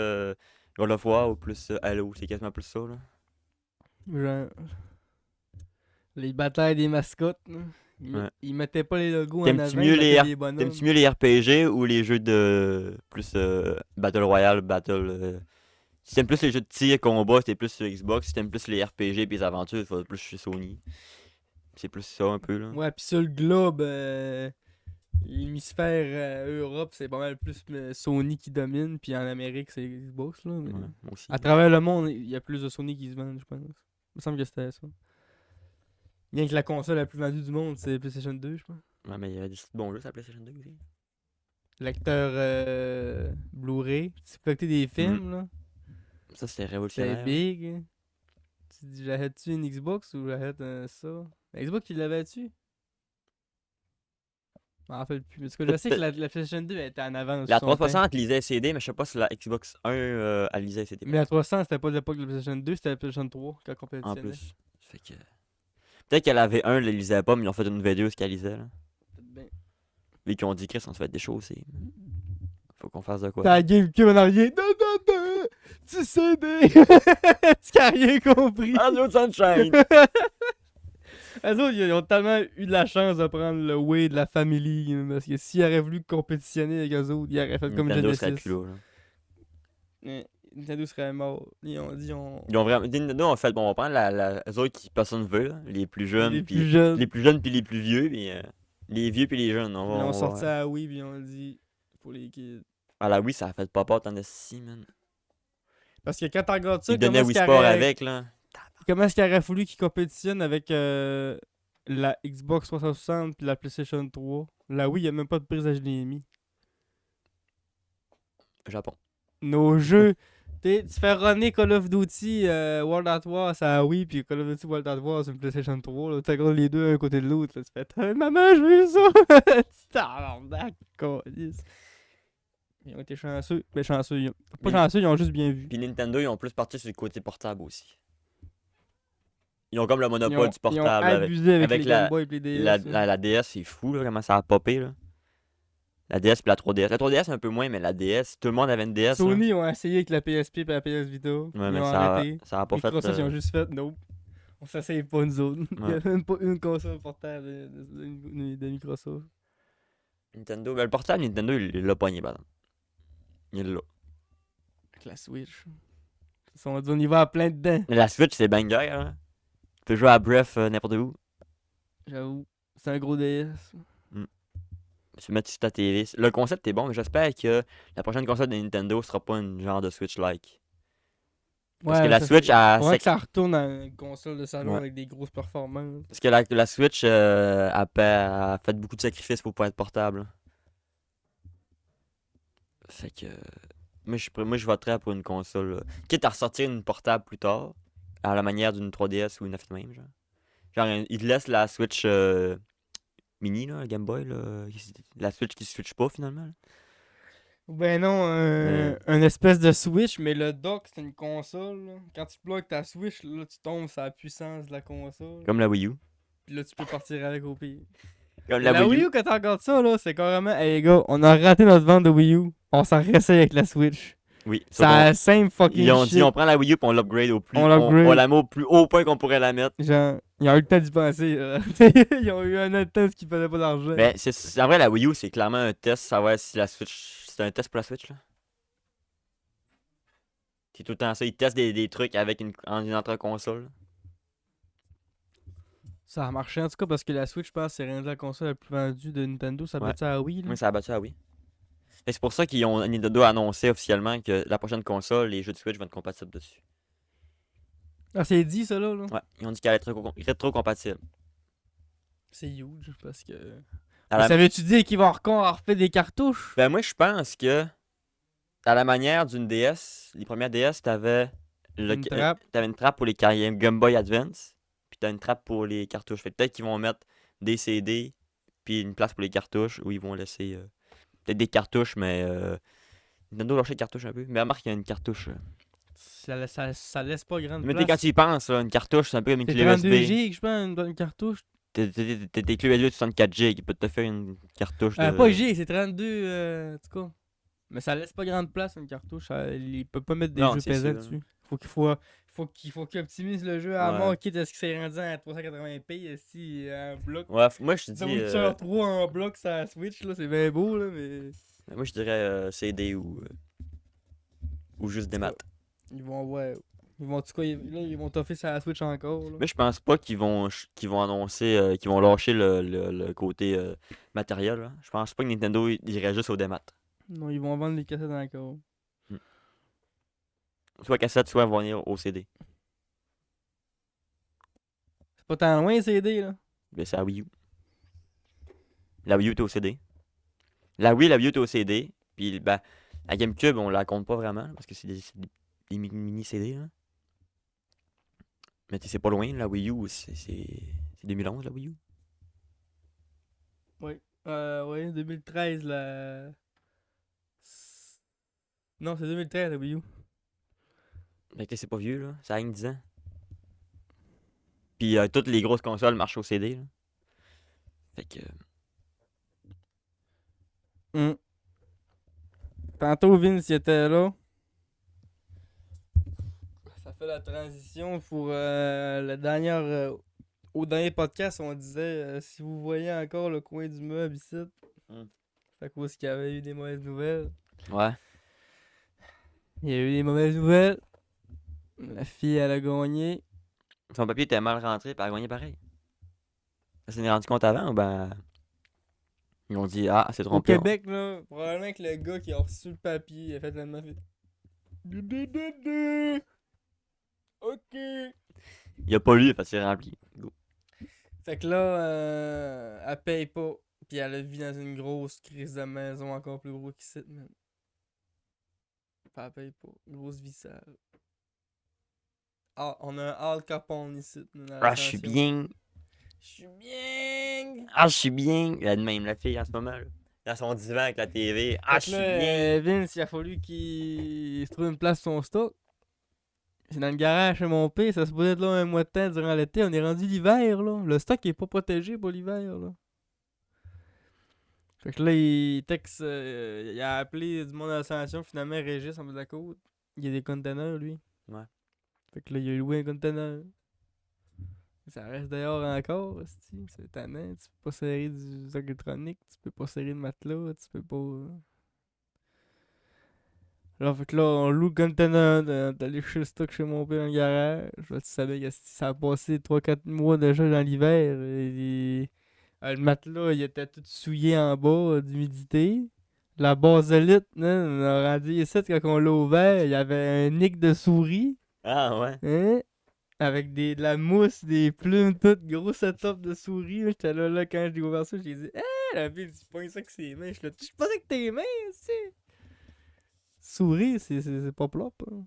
[SPEAKER 1] God of War ou plus Halo, c'est quasiment plus ça. Là.
[SPEAKER 3] Genre. Les batailles des mascottes, là.
[SPEAKER 1] Ouais.
[SPEAKER 3] Ils mettaient pas les logos en avant.
[SPEAKER 1] T'aimes-tu
[SPEAKER 3] ils
[SPEAKER 1] mieux
[SPEAKER 3] mettaient
[SPEAKER 1] les
[SPEAKER 3] des bonhommes.
[SPEAKER 1] T'aimes-tu mieux les RPG ou les jeux de plus Battle Royale, Si t'aimes plus les jeux de tir, combat, c'était plus sur Xbox. Si t'aimes plus les RPG et les aventures, il plus chez Sony. C'est plus ça un peu là.
[SPEAKER 3] Ouais, pis sur le globe, L'hémisphère Europe, c'est pas mal plus Sony qui domine, puis en Amérique, c'est Xbox, là. Mais
[SPEAKER 1] Ouais, moi aussi.
[SPEAKER 3] à travers le monde, il y a plus de Sony qui se vendent, je pense. Il me semble que c'était ça. Bien que la console la plus vendue du monde, c'est PlayStation 2, je pense.
[SPEAKER 1] Ouais, mais il y avait des bons jeux sur la PlayStation 2 aussi.
[SPEAKER 3] Lecteur Blu-ray, tu peux écouter des films, là.
[SPEAKER 1] Ça, c'était
[SPEAKER 3] C'est
[SPEAKER 1] révolutionnaire.
[SPEAKER 3] big. Hein. Tu dis, j'achète-tu une Xbox ou j'achète ça? La Xbox, tu l'avais-tu? Je m'en rappelle plus. Parce que je sais que la PlayStation 2 elle était en avant.
[SPEAKER 1] La
[SPEAKER 3] sur son temps.
[SPEAKER 1] 360 lisait CD, mais je sais pas si la Xbox 1 elle lisait CD.
[SPEAKER 3] Mais la 300, c'était pas de l'époque de la PlayStation 2, c'était la PlayStation 3 quand on
[SPEAKER 1] En
[SPEAKER 3] compétitionnait.
[SPEAKER 1] plus. Fait que... Peut-être qu'elle avait un, elle le lisait pas, mais ils ont fait une vidéo ce qu'elle lisait. Là.
[SPEAKER 3] Peut-être bien.
[SPEAKER 1] Vu qu'ils ont dit, Chris, on se fait déchausser. Faut qu'on fasse de quoi.
[SPEAKER 3] T'as la GameCube en arrière. Tu CD! Tu n'as rien compris.
[SPEAKER 1] Ah, no sunshine!
[SPEAKER 3] Eux autres, ils ont tellement eu de la chance de prendre le way de la famille. Parce que s'ils auraient voulu compétitionner avec eux autres, ils auraient fait comme
[SPEAKER 1] Nintendo
[SPEAKER 3] Genesis.
[SPEAKER 1] serait plus là.
[SPEAKER 3] Nintendo serait mort. Ils ont dit
[SPEAKER 1] Ils ont vraiment... Nintendo ont fait, bon, on va prendre les autres qui personne veut, là, les plus jeunes,
[SPEAKER 3] les
[SPEAKER 1] puis
[SPEAKER 3] plus jeunes.
[SPEAKER 1] les plus jeunes puis les plus vieux, puis les vieux puis les jeunes.
[SPEAKER 3] Ils
[SPEAKER 1] On
[SPEAKER 3] ont
[SPEAKER 1] va...
[SPEAKER 3] sorti à Wii puis ils ont dit pour les kids.
[SPEAKER 1] Ah la Wii, ça a fait pas peur tant de si, man.
[SPEAKER 3] Parce que quand tu regardes ça,
[SPEAKER 1] Ils donnaient Wii Sport avec, là.
[SPEAKER 3] comment est-ce qu'il aurait fallu qu'ils compétitionnent avec la Xbox 360 puis la PlayStation 3? La Wii, il n'y a même pas de prise HDMI.
[SPEAKER 1] Japon.
[SPEAKER 3] Nos jeux, tu fais runner Call of Duty World at War, c'est la Wii, puis Call of Duty World at War, c'est une PlayStation 3. Là. Tu regardes les deux un côté de l'autre. Là, tu fais maman, je veux ça! Tabarnak, câlisse. Ils ont été chanceux. Mais chanceux, ils ont... pas chanceux, ils ont juste bien vu.
[SPEAKER 1] Puis Nintendo, ils ont plus parti sur le côté portable aussi. Ils ont comme le
[SPEAKER 3] Ils
[SPEAKER 1] monopole
[SPEAKER 3] ont,
[SPEAKER 1] du portable.
[SPEAKER 3] ils ont abusé avec les
[SPEAKER 1] la-
[SPEAKER 3] Game Boy et les DS.
[SPEAKER 1] La DS, c'est fou, là, comment ça a popé, là. La DS puis la 3DS. La 3DS, un peu moins, mais la DS, tout le monde avait une DS. là.
[SPEAKER 3] Sony ont essayé avec la PSP et la PS Vita. Ils
[SPEAKER 1] Ouais, mais
[SPEAKER 3] ont
[SPEAKER 1] ça
[SPEAKER 3] arrêté.
[SPEAKER 1] a pas fait...
[SPEAKER 3] Microsoft, ils ont juste fait nope. On s'essaye pas nous autres. Il n'y
[SPEAKER 1] Ouais.
[SPEAKER 3] a même pas une console portable de Microsoft.
[SPEAKER 1] Nintendo, ben, le portable, Nintendo, il l'a pogné, par exemple. Il l'a.
[SPEAKER 3] Avec la Switch. On dit on y va à plein dedans.
[SPEAKER 1] Mais la Switch, c'est banger, hein. Tu peux jouer à Breath n'importe où.
[SPEAKER 3] J'avoue. C'est un gros DS.
[SPEAKER 1] Tu peux mettre sur ta TV. Le concept est bon, mais j'espère que la prochaine console de Nintendo sera pas une genre de Switch-like. Parce que la Switch a...
[SPEAKER 3] Faudrait que ça retourne à une console de salon
[SPEAKER 1] Ouais.
[SPEAKER 3] avec des grosses performances.
[SPEAKER 1] Parce que la Switch a fait beaucoup de sacrifices pour pouvoir être portable. Fait que... Moi, je voterais pour une console. Quitte à ressortir une portable plus tard, à la manière d'une 3DS ou une F même, genre. Genre, ils te laissent la Switch mini, là, la Game Boy, là, la Switch qui se switch pas, finalement. là.
[SPEAKER 3] Ben non, un espèce de Switch, mais le dock, c'est une console. Là. Quand tu bloques ta Switch, là, tu tombes sur la puissance de la console.
[SPEAKER 1] Comme la Wii U.
[SPEAKER 3] Puis là, tu peux partir avec au pire.
[SPEAKER 1] Comme
[SPEAKER 3] La Wii U, quand tu regardes ça, là, c'est carrément, hey les gars, on a raté notre vente de Wii U. On s'en réessaye avec la Switch.
[SPEAKER 1] Oui.
[SPEAKER 3] C'est la same fucking
[SPEAKER 1] Ils ont
[SPEAKER 3] shit.
[SPEAKER 1] dit, on prend la Wii U puis on l'upgrade au plus.
[SPEAKER 3] On l'upgrade.
[SPEAKER 1] On la met au plus haut point qu'on pourrait la mettre.
[SPEAKER 3] Genre, ils ont eu le temps d'y penser. là. Ils ont eu un autre test qui faisait pas d'argent.
[SPEAKER 1] Mais en vrai, la Wii U, c'est clairement un test, savoir si la Switch. C'est un test pour la Switch, là. C'est tout le temps ça. Ils testent des trucs avec une autre console.
[SPEAKER 3] Ça a marché en tout cas parce que la Switch, je pense, c'est rendu la console la plus vendue de Nintendo. Ça
[SPEAKER 1] Ouais.
[SPEAKER 3] bat ça à Wii. Là.
[SPEAKER 1] Oui, ça a battu la Wii. Et c'est pour ça Nintendo a annoncé officiellement que la prochaine console, les jeux de Switch vont être compatibles dessus.
[SPEAKER 3] Ah, c'est dit ça là.
[SPEAKER 1] Ouais, ils ont dit qu'elle allait être rétro-compatible.
[SPEAKER 3] C'est huge parce que.
[SPEAKER 1] À la-
[SPEAKER 3] Ça veut-tu dire qu'ils vont encore refait des cartouches?
[SPEAKER 1] Ben moi, je pense que, à la manière d'une DS, les premières DS, t'avais
[SPEAKER 3] Une trappe.
[SPEAKER 1] t'avais une trappe pour les Game Boy Advance, puis t'as une trappe pour les cartouches. Fait que peut-être qu'ils vont mettre des CD, puis une place pour les cartouches, où ils vont laisser peut-être des cartouches, mais Nintendo lâche les cartouches un peu. Mais remarque qu'il y a une cartouche.
[SPEAKER 3] Ça laisse pas grande
[SPEAKER 1] Mais tu sais, quand
[SPEAKER 3] place.
[SPEAKER 1] tu y penses, là, une cartouche, c'est un peu comme une
[SPEAKER 3] C'est
[SPEAKER 1] clé
[SPEAKER 3] 32
[SPEAKER 1] USB.
[SPEAKER 3] GB, je pense, une cartouche.
[SPEAKER 1] T'as tes clés USB de 64 GB, ils peuvent te faire une cartouche de...
[SPEAKER 3] Pas G, c'est 32 en tout cas. Mais ça laisse pas grande place une cartouche. Il peut pas mettre des
[SPEAKER 1] Non,
[SPEAKER 3] jeux
[SPEAKER 1] c'est
[SPEAKER 3] pesants
[SPEAKER 1] sûr.
[SPEAKER 3] dessus. Faut qu'il optimise le jeu à
[SPEAKER 1] Ouais.
[SPEAKER 3] mort, quitte à ce qu'il s'est rendu à 380p si en bloc.
[SPEAKER 1] Ouais, moi je te
[SPEAKER 3] The
[SPEAKER 1] dis...
[SPEAKER 3] Witcher 3 en bloc sur la Switch, là, c'est bien beau, là, mais.
[SPEAKER 1] moi je dirais CD ou juste des maths.
[SPEAKER 3] Ils vont voir. Ils vont, en tout cas, là, ils vont toffer sur la Switch encore. Là.
[SPEAKER 1] Mais je pense pas qu'ils vont annoncer, qu'ils vont lâcher le côté matériel. Là. Je pense pas que Nintendo irait juste au démat.
[SPEAKER 3] Non, ils vont vendre les cassettes encore.
[SPEAKER 1] Soit cassette, soit venir au CD.
[SPEAKER 3] C'est pas tant loin, les CD, là.
[SPEAKER 1] Mais c'est la Wii U. La Wii U était au CD. La Wii était au CD. Puis ben, la GameCube, on la compte pas vraiment. Parce que c'est des mini CD. Là. Mais c'est pas loin, la Wii U. C'est 2011, la Wii U.
[SPEAKER 3] Ouais, 2013, la... Non, c'est 2013, la Wii U.
[SPEAKER 1] Fait que c'est pas vieux, là. Ça a rien que 10 ans. Puis toutes les grosses consoles marchent au CD. Là. Fait que.
[SPEAKER 3] Tantôt, Vince, il était là. Ça fait la transition pour au dernier podcast, on disait si vous voyez encore le coin du meuble ici, c'est à cause qu'il y avait eu des mauvaises nouvelles.
[SPEAKER 1] Ouais.
[SPEAKER 3] Il y a eu des mauvaises nouvelles. La fille, elle a gagné.
[SPEAKER 1] Son papier était mal rentré, puis elle a gagné pareil. Ça s'en est rendu compte avant ou ben. Ils ont dit, ah, c'est
[SPEAKER 3] Au
[SPEAKER 1] trompé.
[SPEAKER 3] Québec, là, probablement que le gars qui a reçu le papier, il a fait la même fait. Ok.
[SPEAKER 1] Il a pas lu, parce que c'est rempli. Go.
[SPEAKER 3] Fait que là, elle paye pas. Puis elle vit dans une grosse crise de maison encore plus gros qu'ici, man. Puis elle paye pas. Grosse vie sale. Ah, on a un Al Capone ici.
[SPEAKER 1] Ah, je suis bien.
[SPEAKER 3] Je suis bien.
[SPEAKER 1] Ah, je suis bien. Elle de même, la fille, en ce moment. Là. Dans son divan avec la TV. Ah, je suis bien.
[SPEAKER 3] Vince, il a fallu qu'il se trouve une place sur son stock. C'est dans le garage chez mon père. Ça se pourrait être là un mois de temps durant l'été. On est rendu l'hiver, là. Le stock est pas protégé pour l'hiver, là. Fait que là, il texte. Il a appelé du monde à l'ascension. Finalement, Régis en bas de la côte. Il y a des conteneurs, lui.
[SPEAKER 1] Ouais.
[SPEAKER 3] Fait que là, il a loué un conteneur. Ça reste dehors encore, c'est tannant. Tu peux pas serrer du stock électronique, tu peux pas serrer de matelas, tu peux pas. Alors, fait que là, on loue le conteneur d'aller chez le stock chez mon père dans le garage. Là, tu savais que ça a passé 3-4 mois déjà dans l'hiver. Le matelas, il était tout souillé en bas d'humidité. La baselite, on a rendu ici quand on l'a ouvert, il y avait un nick de souris.
[SPEAKER 1] Ah, ouais.
[SPEAKER 3] Hein? Avec de la mousse, des plumes, tout gros setup de souris. J'étais là quand j'ai ouvert ça, j'ai dit la fille, tu pognes ça avec ses mains. Je suis pas avec tes mains, c'est. Souris, c'est pas propre. Hein.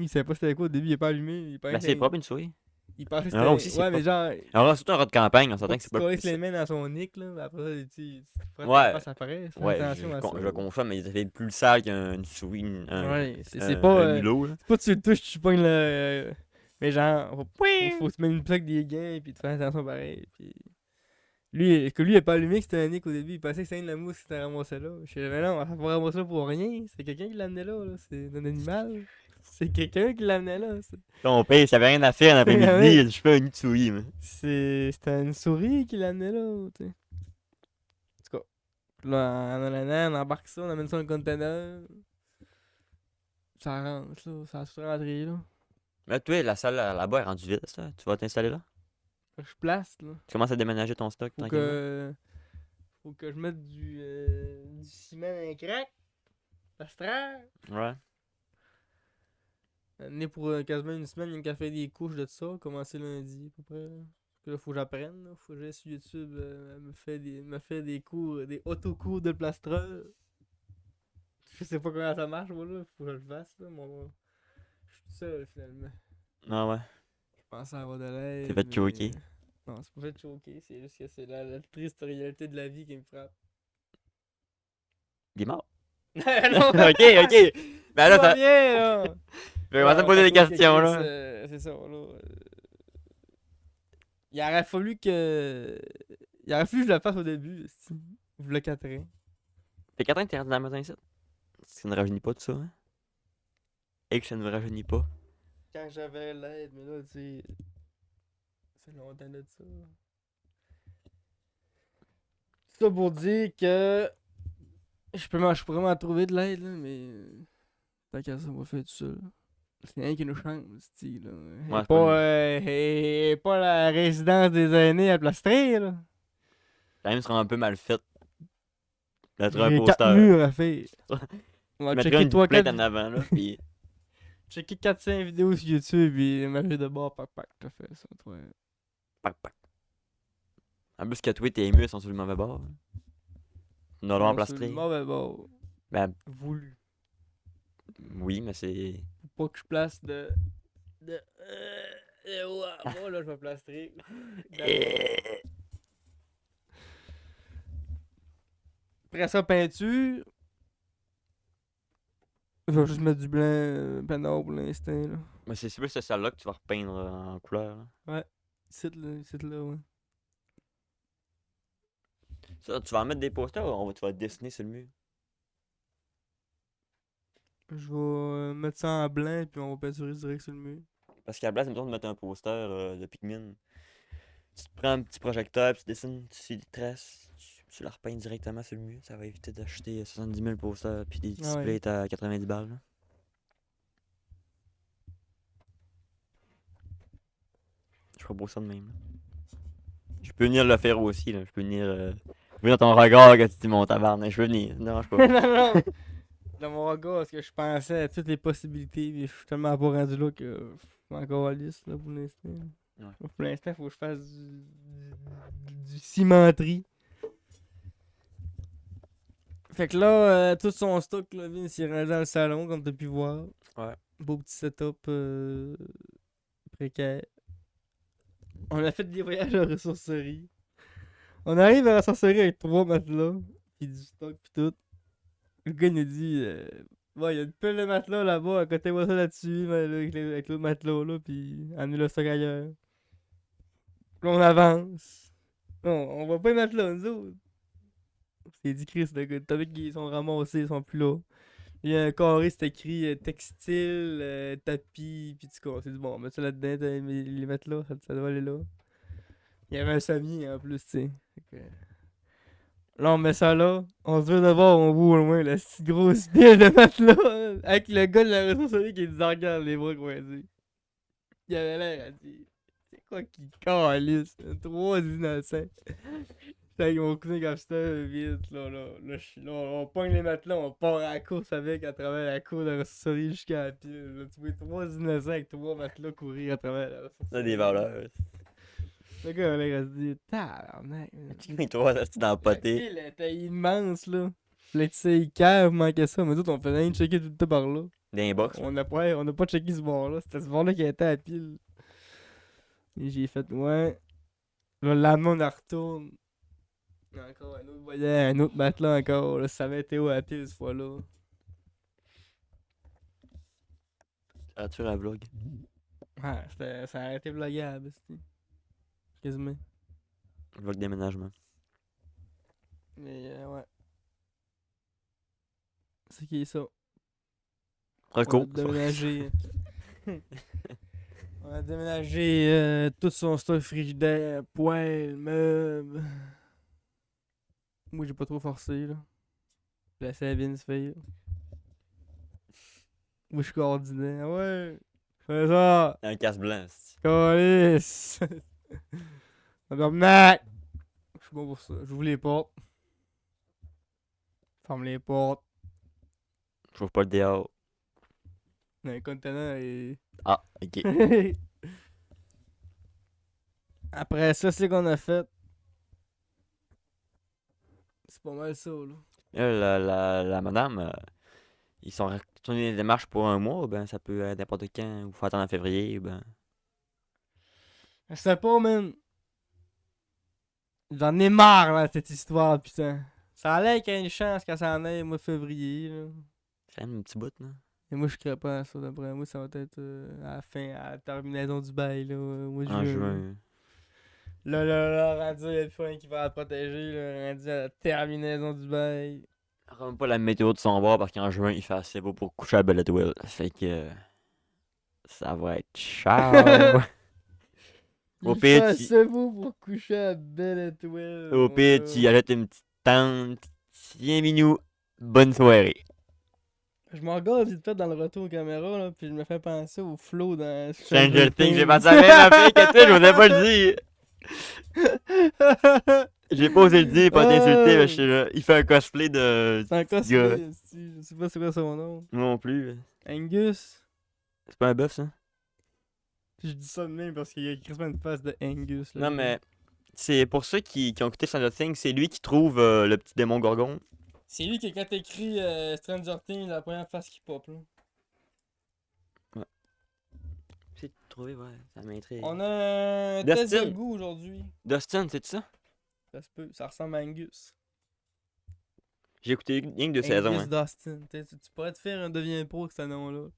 [SPEAKER 3] Il savait pas c'était quoi au début, il est pas allumé. Il
[SPEAKER 1] Ben, c'est propre une souris.
[SPEAKER 3] Il pensait que
[SPEAKER 1] Alors
[SPEAKER 3] c'était.
[SPEAKER 1] aussi, c'est
[SPEAKER 3] Ouais, mais genre.
[SPEAKER 1] Alors, surtout un rat de campagne, on s'entend que
[SPEAKER 3] Tu
[SPEAKER 1] c'est pas.
[SPEAKER 3] colles les mains dans son nick, là. Après, tu prends
[SPEAKER 1] Ouais.
[SPEAKER 3] ta face après. Fais
[SPEAKER 1] Ouais,
[SPEAKER 3] attention à ça.
[SPEAKER 1] je consomme, mais ça fait plus sale qu'une souris.
[SPEAKER 3] Ouais, c'est pas.
[SPEAKER 1] Un mulot, là.
[SPEAKER 3] C'est pas tu le touches, tu pognes le. Mais genre, faut se mettre une plaque des gains, puis tu fais attention pareil. Puis. Lui, il a pas allumé que c'était un nick au début, il pensait que c'était une de la mousse qui s'était ramassée là. Je disais, mais non, on va pas ramasser là pour rien. C'est quelqu'un qui l'amenait là, c'est un animal. C'est quelqu'un qui l'amenait là.
[SPEAKER 1] Ton père, ça avait rien à faire l'après-midi,
[SPEAKER 3] Ouais.
[SPEAKER 1] je fais un nid de souris, mais.
[SPEAKER 3] C'était une souris qui l'amenait là, tu sais. En tout cas, là, on embarque ça, on amène ça dans le conteneur. Ça rentre là, ça se rentrer là.
[SPEAKER 1] Mais toi, la salle là-bas est rendue vide, ça. Tu vas t'installer là?
[SPEAKER 3] Je place là.
[SPEAKER 1] Tu commences à déménager ton stock tranquillement?
[SPEAKER 3] Faut que je mette du ciment dans un crack. Pastraire.
[SPEAKER 1] Ouais.
[SPEAKER 3] Né pour quasiment une semaine, il y a qu'à faire des couches de ça, commencer lundi à peu près. Là. Parce que là, faut que j'apprenne. Là. Faut que j'aille sur YouTube me faire des cours, des autocours de plastreur. Je sais pas comment ça marche, moi là. Faut que je le fasse là. Je suis tout seul finalement.
[SPEAKER 1] Ah ouais.
[SPEAKER 3] Je pensais avoir de l'aide.
[SPEAKER 1] T'es fait choquer.
[SPEAKER 3] Non, c'est pas fait choquer, c'est juste que c'est la triste réalité de la vie qui me frappe.
[SPEAKER 1] Il est mort.
[SPEAKER 3] non,
[SPEAKER 1] ok. Ben là,
[SPEAKER 3] tout va
[SPEAKER 1] ça.
[SPEAKER 3] bien, là.
[SPEAKER 1] Je vais commencer à poser des questions, là.
[SPEAKER 3] C'est ça, là. Il aurait fallu que. Il aurait fallu que je le fasse au début. Vous le 4 ans.
[SPEAKER 1] Fait 4 ans que t'es rendu dans la maison ici. Ça ne rajeunit pas tout ça, hein? Et que ça ne me rajeunit pas.
[SPEAKER 3] Quand j'avais l'aide, mais là, tu sais. C'est longtemps de ça. Ça pour dire que. Je pourrais m'en trouver de l'aide, là, mais. Tant qu'à ça, on va faire tout seul. C'est rien qu'une chambre, c'est là.
[SPEAKER 1] Ouais, c'est pas
[SPEAKER 3] Pas la résidence des aînés à Plastrer, là.
[SPEAKER 1] quand même, ce sera un peu mal fait d'être un
[SPEAKER 3] J'ai 4
[SPEAKER 1] poster.
[SPEAKER 3] murs à faire. On va
[SPEAKER 1] Je mettrais
[SPEAKER 3] checker
[SPEAKER 1] une
[SPEAKER 3] 3
[SPEAKER 1] plainte
[SPEAKER 3] 4
[SPEAKER 1] en avant, là, pis...
[SPEAKER 3] checker 4-5 vidéos sur YouTube et manger de bord, pac, t'as fait ça, toi.
[SPEAKER 1] Pac, pac. En plus, que toi, tes murs sont sur le mauvais bord. Non,
[SPEAKER 3] Non,
[SPEAKER 1] non,
[SPEAKER 3] c'est le
[SPEAKER 1] plastré.
[SPEAKER 3] mauvais bord.
[SPEAKER 1] Ben,
[SPEAKER 3] Voulu.
[SPEAKER 1] oui, mais c'est...
[SPEAKER 3] Faut pas que je place de moi, là, je vais plastrer. Après ça, peinture. Je vais juste mettre du blanc, peinard pour l'instant, là.
[SPEAKER 1] Mais c'est plus cette salle-là que tu vas repeindre en couleur. Là.
[SPEAKER 3] Ouais. C'est là, ouais.
[SPEAKER 1] Ça, tu vas en mettre des posters ou tu vas dessiner sur le mur?
[SPEAKER 3] Je vais mettre ça en blanc, puis on va peinturer direct sur le mur.
[SPEAKER 1] Parce qu'à la place, mettons de mettre un poster de Pikmin, tu te prends un petit projecteur, puis tu dessines, tu les traces, tu la repeins directement sur le mur. Ça va éviter d'acheter 70 000 posters puis des
[SPEAKER 3] Ah ouais.
[SPEAKER 1] displays à 90 balles. Là. Je ferai beau ça de même. Là. Je peux venir le faire aussi. Là. Je peux venir dans ton regard quand tu dis mon tabarnak. Je peux venir. Non, je peux pas.
[SPEAKER 3] Non, non. Dans mon regard, parce que je pensais à toutes les possibilités, mais je suis tellement pas rendu là que je suis encore à liste, là, pour l'instant.
[SPEAKER 1] Ouais.
[SPEAKER 3] Pour l'instant, faut que je fasse du cimenterie. Fait que là, tout son stock, là, Vince, il est rendu dans le salon, comme t'as pu voir.
[SPEAKER 1] Ouais.
[SPEAKER 3] Beau petit setup précaire. On a fait des voyages à la ressourcerie. On arrive à la ressourcerie avec 3 matelas, pis du stock, pis tout. Le gars il nous dit ouais, il y a une pile de matelas là-bas, à côté moi ça là-dessus, avec l'autre matelas là, pis amenez le stock ailleurs. Puis on avance. Non, on voit pas les matelas, nous autres. C'est dit Chris, le gars. T'as vu qu'ils sont ramassés, ils sont plus là. Il y a un carré, c'est écrit textile, tapis, pis du coup, c'est du bon, on met ça là-dedans, les matelas, ça doit aller là. Il y avait un sommier en plus, tu sais. Fait que- Là, on met ça là. On se veut de voir, on voit au loin la petite grosse pile de matelas. Avec le gars de la ressourcerie qui nous regarde les bras croisés. Il avait l'air à dire c'est quoi qui calisse? 3 innocents. J'étais avec mon cousin Gabster, vite. Là, on pogne les matelas, on part à la course avec à travers la cour de la ressourcerie jusqu'à la pile. Là, tu vois 3 innocents avec 3 matelas courir à travers la ressourcerie.
[SPEAKER 1] Ça, des valeurs.
[SPEAKER 3] Le gars, là, il a dit tabarnak.
[SPEAKER 1] Mais toi, ça, c'est dans le
[SPEAKER 3] La
[SPEAKER 1] poté.
[SPEAKER 3] pile était immense, là. Là, tu sais, il cave, manquait ça. Mais d'autres, on faisait rien de checker tout le temps par là.
[SPEAKER 1] Dans box.
[SPEAKER 3] On n'a pas checké ce bord-là. C'était ce bord-là qui était à la pile. Et j'ai fait, ouais. Là, le lendemain, on en retourne. Encore un autre voyage, un autre matelas encore. Là, ça avait été où à la pile cette fois-là.
[SPEAKER 1] Ah, tu fais un vlog.
[SPEAKER 3] Ouais, ça a été vlogable, c'était. Quasiment.
[SPEAKER 1] Vlog déménagement.
[SPEAKER 3] Mais ouais. C'est qui est ça?
[SPEAKER 1] Reco.
[SPEAKER 3] On a déménagé. On a déménagé tout son stock frigidaire, poêle, meubles. Moi, j'ai pas trop forcé, là. La Sabine se fait. Moi, je suis coordonné. Ah ouais! Fais ça!
[SPEAKER 1] Un casse blanc. c'est-
[SPEAKER 3] Calice! Tabarnak! Je suis bon pour ça. J'ouvre les portes. Ferme les portes.
[SPEAKER 1] Je trouve pas le dehors.
[SPEAKER 3] Un contenant et.
[SPEAKER 1] Ah, ok.
[SPEAKER 3] Après ça, c'est qu'on a fait. C'est pas mal ça, là.
[SPEAKER 1] Là, la madame, ils sont retournés les démarches pour un mois, ou ben ça peut être n'importe quand, ou faut attendre en février, ou ben.
[SPEAKER 3] Je sais pas, man. J'en ai marre, là, de cette histoire, putain. Ça allait qu'il y ait une chance qu'elle s'en aille au mois de février, là.
[SPEAKER 1] C'est quand même un petit bout, là.
[SPEAKER 3] Et moi, je crée pas à ça, d'après moi, ça va être à la fin, à la terminaison du bail, là, au mois de
[SPEAKER 1] En
[SPEAKER 3] juin.
[SPEAKER 1] juin.
[SPEAKER 3] Là, rendu, il y a plus rien qui va la protéger, là, rendu à la terminaison du bail.
[SPEAKER 1] Même pas la météo de son bord parce qu'en juin, il fait assez beau pour coucher à Belletwell. Fait que. Ça va être cher. Au
[SPEAKER 3] Il
[SPEAKER 1] pire,
[SPEAKER 3] fait
[SPEAKER 1] tu-
[SPEAKER 3] assez beau pour coucher à Belle Étoile.
[SPEAKER 1] Au pire, tu y achètes une petite tente. Tiens, minou. Bonne soirée.
[SPEAKER 3] Je m'en regarde vite fait dans le retour caméra, là, puis je me fais penser au flow dans
[SPEAKER 1] Stranger Things, j'ai pensé à la même affaire que toi, je n'osais pas le dire. J'ai pas osé le dire, pas t'insulter, mais je sais là. Il fait un cosplay de.
[SPEAKER 3] C'est un
[SPEAKER 1] gars.
[SPEAKER 3] cosplay, esti, je sais pas c'est quoi son nom.
[SPEAKER 1] Moi non plus.
[SPEAKER 3] Angus.
[SPEAKER 1] C'est pas un bœuf, ça?
[SPEAKER 3] Je dis ça de même parce qu'il y a quasiment une face de Angus. Là,
[SPEAKER 1] Non, mais. C'est pour ceux qui ont écouté Stranger Things, c'est lui qui trouve le petit démon gorgon.
[SPEAKER 3] C'est lui qui, quand t'écris Stranger Things, la première face qui pop. Là.
[SPEAKER 1] C'est trouvé, ouais, ça m'intrigue.
[SPEAKER 3] On a un
[SPEAKER 1] Dustin.
[SPEAKER 3] test de goût aujourd'hui.
[SPEAKER 1] Dustin, c'est ça?
[SPEAKER 3] Ça se peut, ça ressemble à Angus.
[SPEAKER 1] J'ai écouté rien que deux saisons.
[SPEAKER 3] Angus
[SPEAKER 1] Hein.
[SPEAKER 3] Dustin. Tu pourrais te faire un devient pro avec ce nom-là.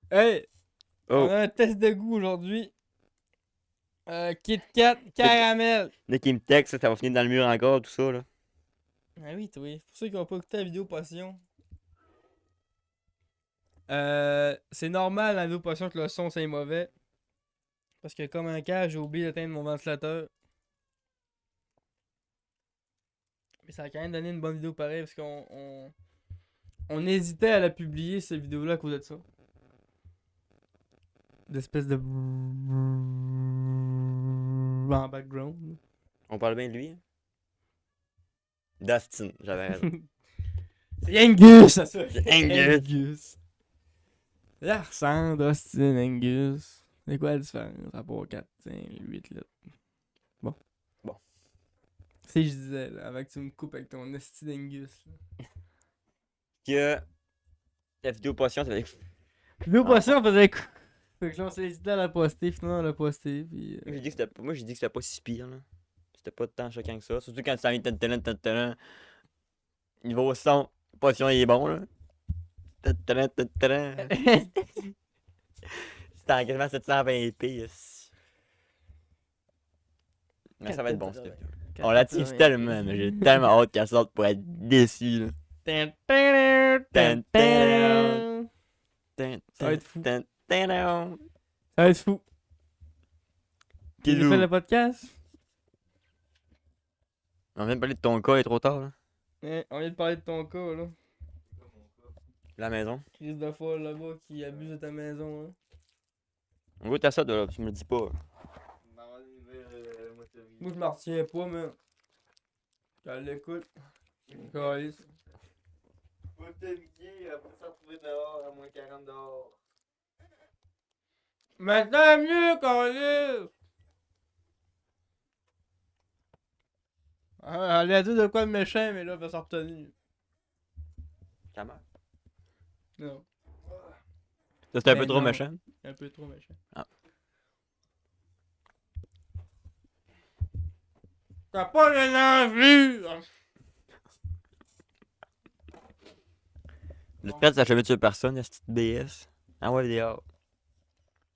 [SPEAKER 3] Hey! On
[SPEAKER 1] Oh,
[SPEAKER 3] a un test de goût aujourd'hui. Kit Kat caramel.
[SPEAKER 1] dès qu'il me texte, ça va finir dans le mur encore, tout ça, là.
[SPEAKER 3] Ah oui, toi. Pour ceux qui n'ont pas écouté la vidéo Potion. C'est normal la vidéo Potion que le son c'est mauvais. Parce que comme un cas, j'ai oublié d'éteindre mon ventilateur. Mais ça a quand même donné une bonne vidéo pareil parce on hésitait à la publier cette vidéo-là à cause de ça. D'espèce de en background.
[SPEAKER 1] On parle bien de lui. Hein? Dustin, j'avais raison.
[SPEAKER 3] C'est Angus! Ça
[SPEAKER 1] C'est Angus.
[SPEAKER 3] Ça ressemble Dustin Angus. C'est quoi la différence? À part 4, 5, 8 litres. Bon.
[SPEAKER 1] Bon.
[SPEAKER 3] C'est je disais là, avant que tu me coupes avec ton esti d'Angus. là.
[SPEAKER 1] Que la vidéo potion, ça va être.
[SPEAKER 3] Vidéo passée, on faisait fait que là, on s'est hésité à la poster, finalement, on l'a posté, puis...
[SPEAKER 1] Moi, j'ai dit que c'était pas si pire, là. C'était pas tant choquant que ça. Surtout quand ça vient de talent. Niveau son, potion, il est bon, là. C'était en quasiment 720p. Yes. Mais ça va être bon, cette vidéo. On la tease tellement, mais j'ai tellement hâte qu'elle sorte pour être déçu, là.
[SPEAKER 3] Ça va être fou.
[SPEAKER 1] Ça
[SPEAKER 3] Ça va être fou. Tu
[SPEAKER 1] Kidou.
[SPEAKER 3] fait le podcast?
[SPEAKER 1] On vient de parler de ton cas, il est trop tard, là.
[SPEAKER 3] On vient de parler de ton cas, là.
[SPEAKER 1] La maison.
[SPEAKER 3] Crise de folle là-bas qui abuse de ta maison, hein.
[SPEAKER 1] En gros, t'as ça, là, tu me le dis pas.
[SPEAKER 3] Moi, je m'en retiens pas, mais... Quand elle l'écoute... Calisse.
[SPEAKER 2] Faut t'habiller, après ça retrouver dehors, à moins 40 dehors.
[SPEAKER 3] Mais tant mieux, calisse! Elle a dit de quoi de méchant, mais là, elle va s'en retenir.
[SPEAKER 1] Comment?
[SPEAKER 3] Non,
[SPEAKER 1] Ça, c'était un
[SPEAKER 3] Ben
[SPEAKER 1] peu trop
[SPEAKER 3] non.
[SPEAKER 1] méchant.
[SPEAKER 3] un peu trop méchant.
[SPEAKER 1] Ah.
[SPEAKER 3] T'as pas de l'envie!
[SPEAKER 1] Le fait, ça a jamais tué personne, la petite BS. Ah ouais, dehors.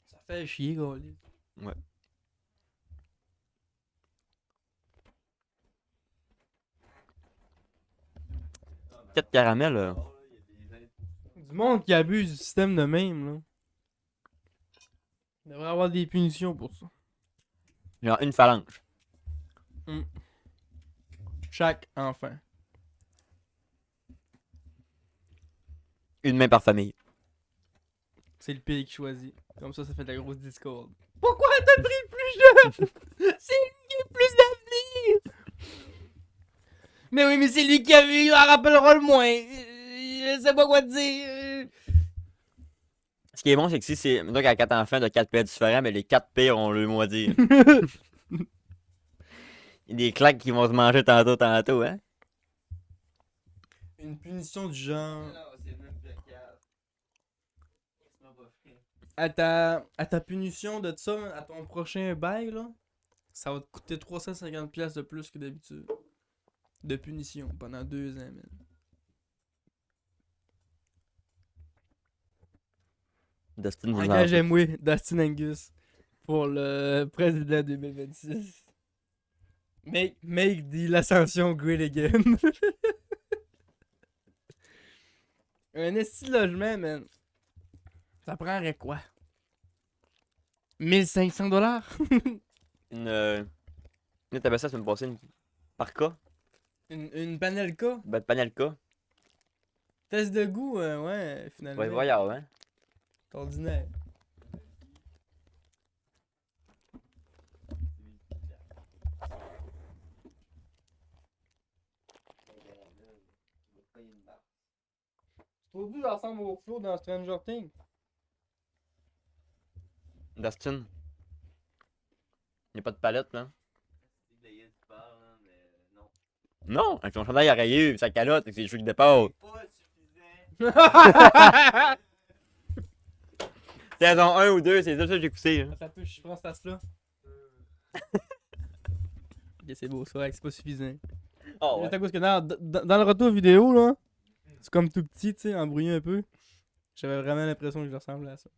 [SPEAKER 3] Ça fait chier, calisse.
[SPEAKER 1] Ouais. Peut-être caramel, là.
[SPEAKER 3] Du monde qui abuse du système de même, là. Il devrait avoir des punitions pour ça.
[SPEAKER 1] Genre une phalange.
[SPEAKER 3] Chaque enfant.
[SPEAKER 1] Une main par famille.
[SPEAKER 3] C'est le pays qui choisit. Comme ça fait de la grosse discorde. Pourquoi t'as pris le plus jeune? C'est lui qui a le plus d'avenir! Mais oui, mais c'est lui qui a vu, il en rappellera le moins. Je sais pas quoi te dire.
[SPEAKER 1] Ce qui est bon, c'est que si c'est. Donc, à 4 enfants de 4 pères différents, mais les 4 pères ont le mot à dire. Il y a des claques qui vont se manger tantôt, hein?
[SPEAKER 3] Une punition du genre.
[SPEAKER 2] Non, c'est même plus 4. C'est pas fait.
[SPEAKER 3] À ta punition de ça, à ton prochain bail, là, ça va te coûter 350$ de plus que d'habitude. De punition pendant 2 ans, man.
[SPEAKER 1] Dustin vous en
[SPEAKER 3] Engagez-moi, Dustin Angus, pour le président 2026. Make l'ascension great again. Un esti de logement, man. Ça prendrait quoi? 1500$?
[SPEAKER 1] Une. T'avais ça, ça me passait une. Par cas?
[SPEAKER 3] Une Panelka?
[SPEAKER 1] Ben, Panelka.
[SPEAKER 3] Test de goût, ouais, finalement.
[SPEAKER 1] Ouais, voyons, hein.
[SPEAKER 3] C'est ordinaire. Tu trouves-tu que ça ressemble au flow dans Stranger Things?
[SPEAKER 1] Dustin. Y'a pas de palette, là.
[SPEAKER 2] C'est de la gueule qui parle, hein, mais non.
[SPEAKER 1] Non, avec son chandail à rayures, sa calotte, avec ses cheveux qui dépassent.
[SPEAKER 2] Pas suffisant.
[SPEAKER 1] Saison 1 ou 2, c'est ça que j'ai écouté. Hein.
[SPEAKER 3] Ça peut, je prends cette tasse-là. Ok, c'est beau, c'est vrai que c'est pas suffisant.
[SPEAKER 1] Oh,
[SPEAKER 3] Juste à cause que dans le retour vidéo, là, c'est comme tout petit, tu sais, embrouillé un peu. J'avais vraiment l'impression que je ressemblais à ça.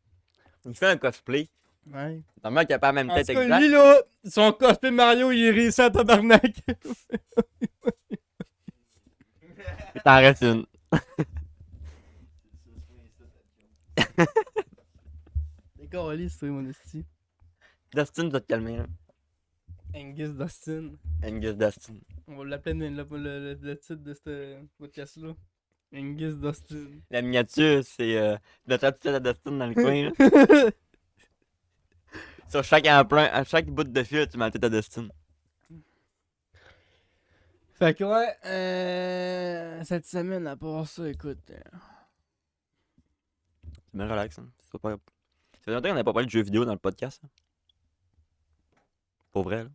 [SPEAKER 1] Il fait un cosplay.
[SPEAKER 3] Ouais.
[SPEAKER 1] Normal qu'il a pas la même
[SPEAKER 3] En tout
[SPEAKER 1] tête
[SPEAKER 3] cas,
[SPEAKER 1] exacte.
[SPEAKER 3] lui, là, son cosplay Mario, il est réussi à tabarnak.
[SPEAKER 1] Il t'en reste une.
[SPEAKER 3] D'accord, Alice, c'est mon esti.
[SPEAKER 1] Dustin doit te calmer, là.
[SPEAKER 3] Angus Dustin.
[SPEAKER 1] Angus Dustin.
[SPEAKER 3] On va l'appeler le titre de ce podcast-là. Angus Dustin.
[SPEAKER 1] La miniature, c'est le tatou de Dustin dans le coin, là. Sur chaque emploi, à chaque bout de fil, tu mets la tête à Dustin.
[SPEAKER 3] Fait que ouais, cette semaine, à part ça, écoute.
[SPEAKER 1] C'est bien relax, hein. C'est pas... Ça fait longtemps qu'on n'a pas parlé de jeux vidéo dans le podcast. Hein. Pour vrai, là.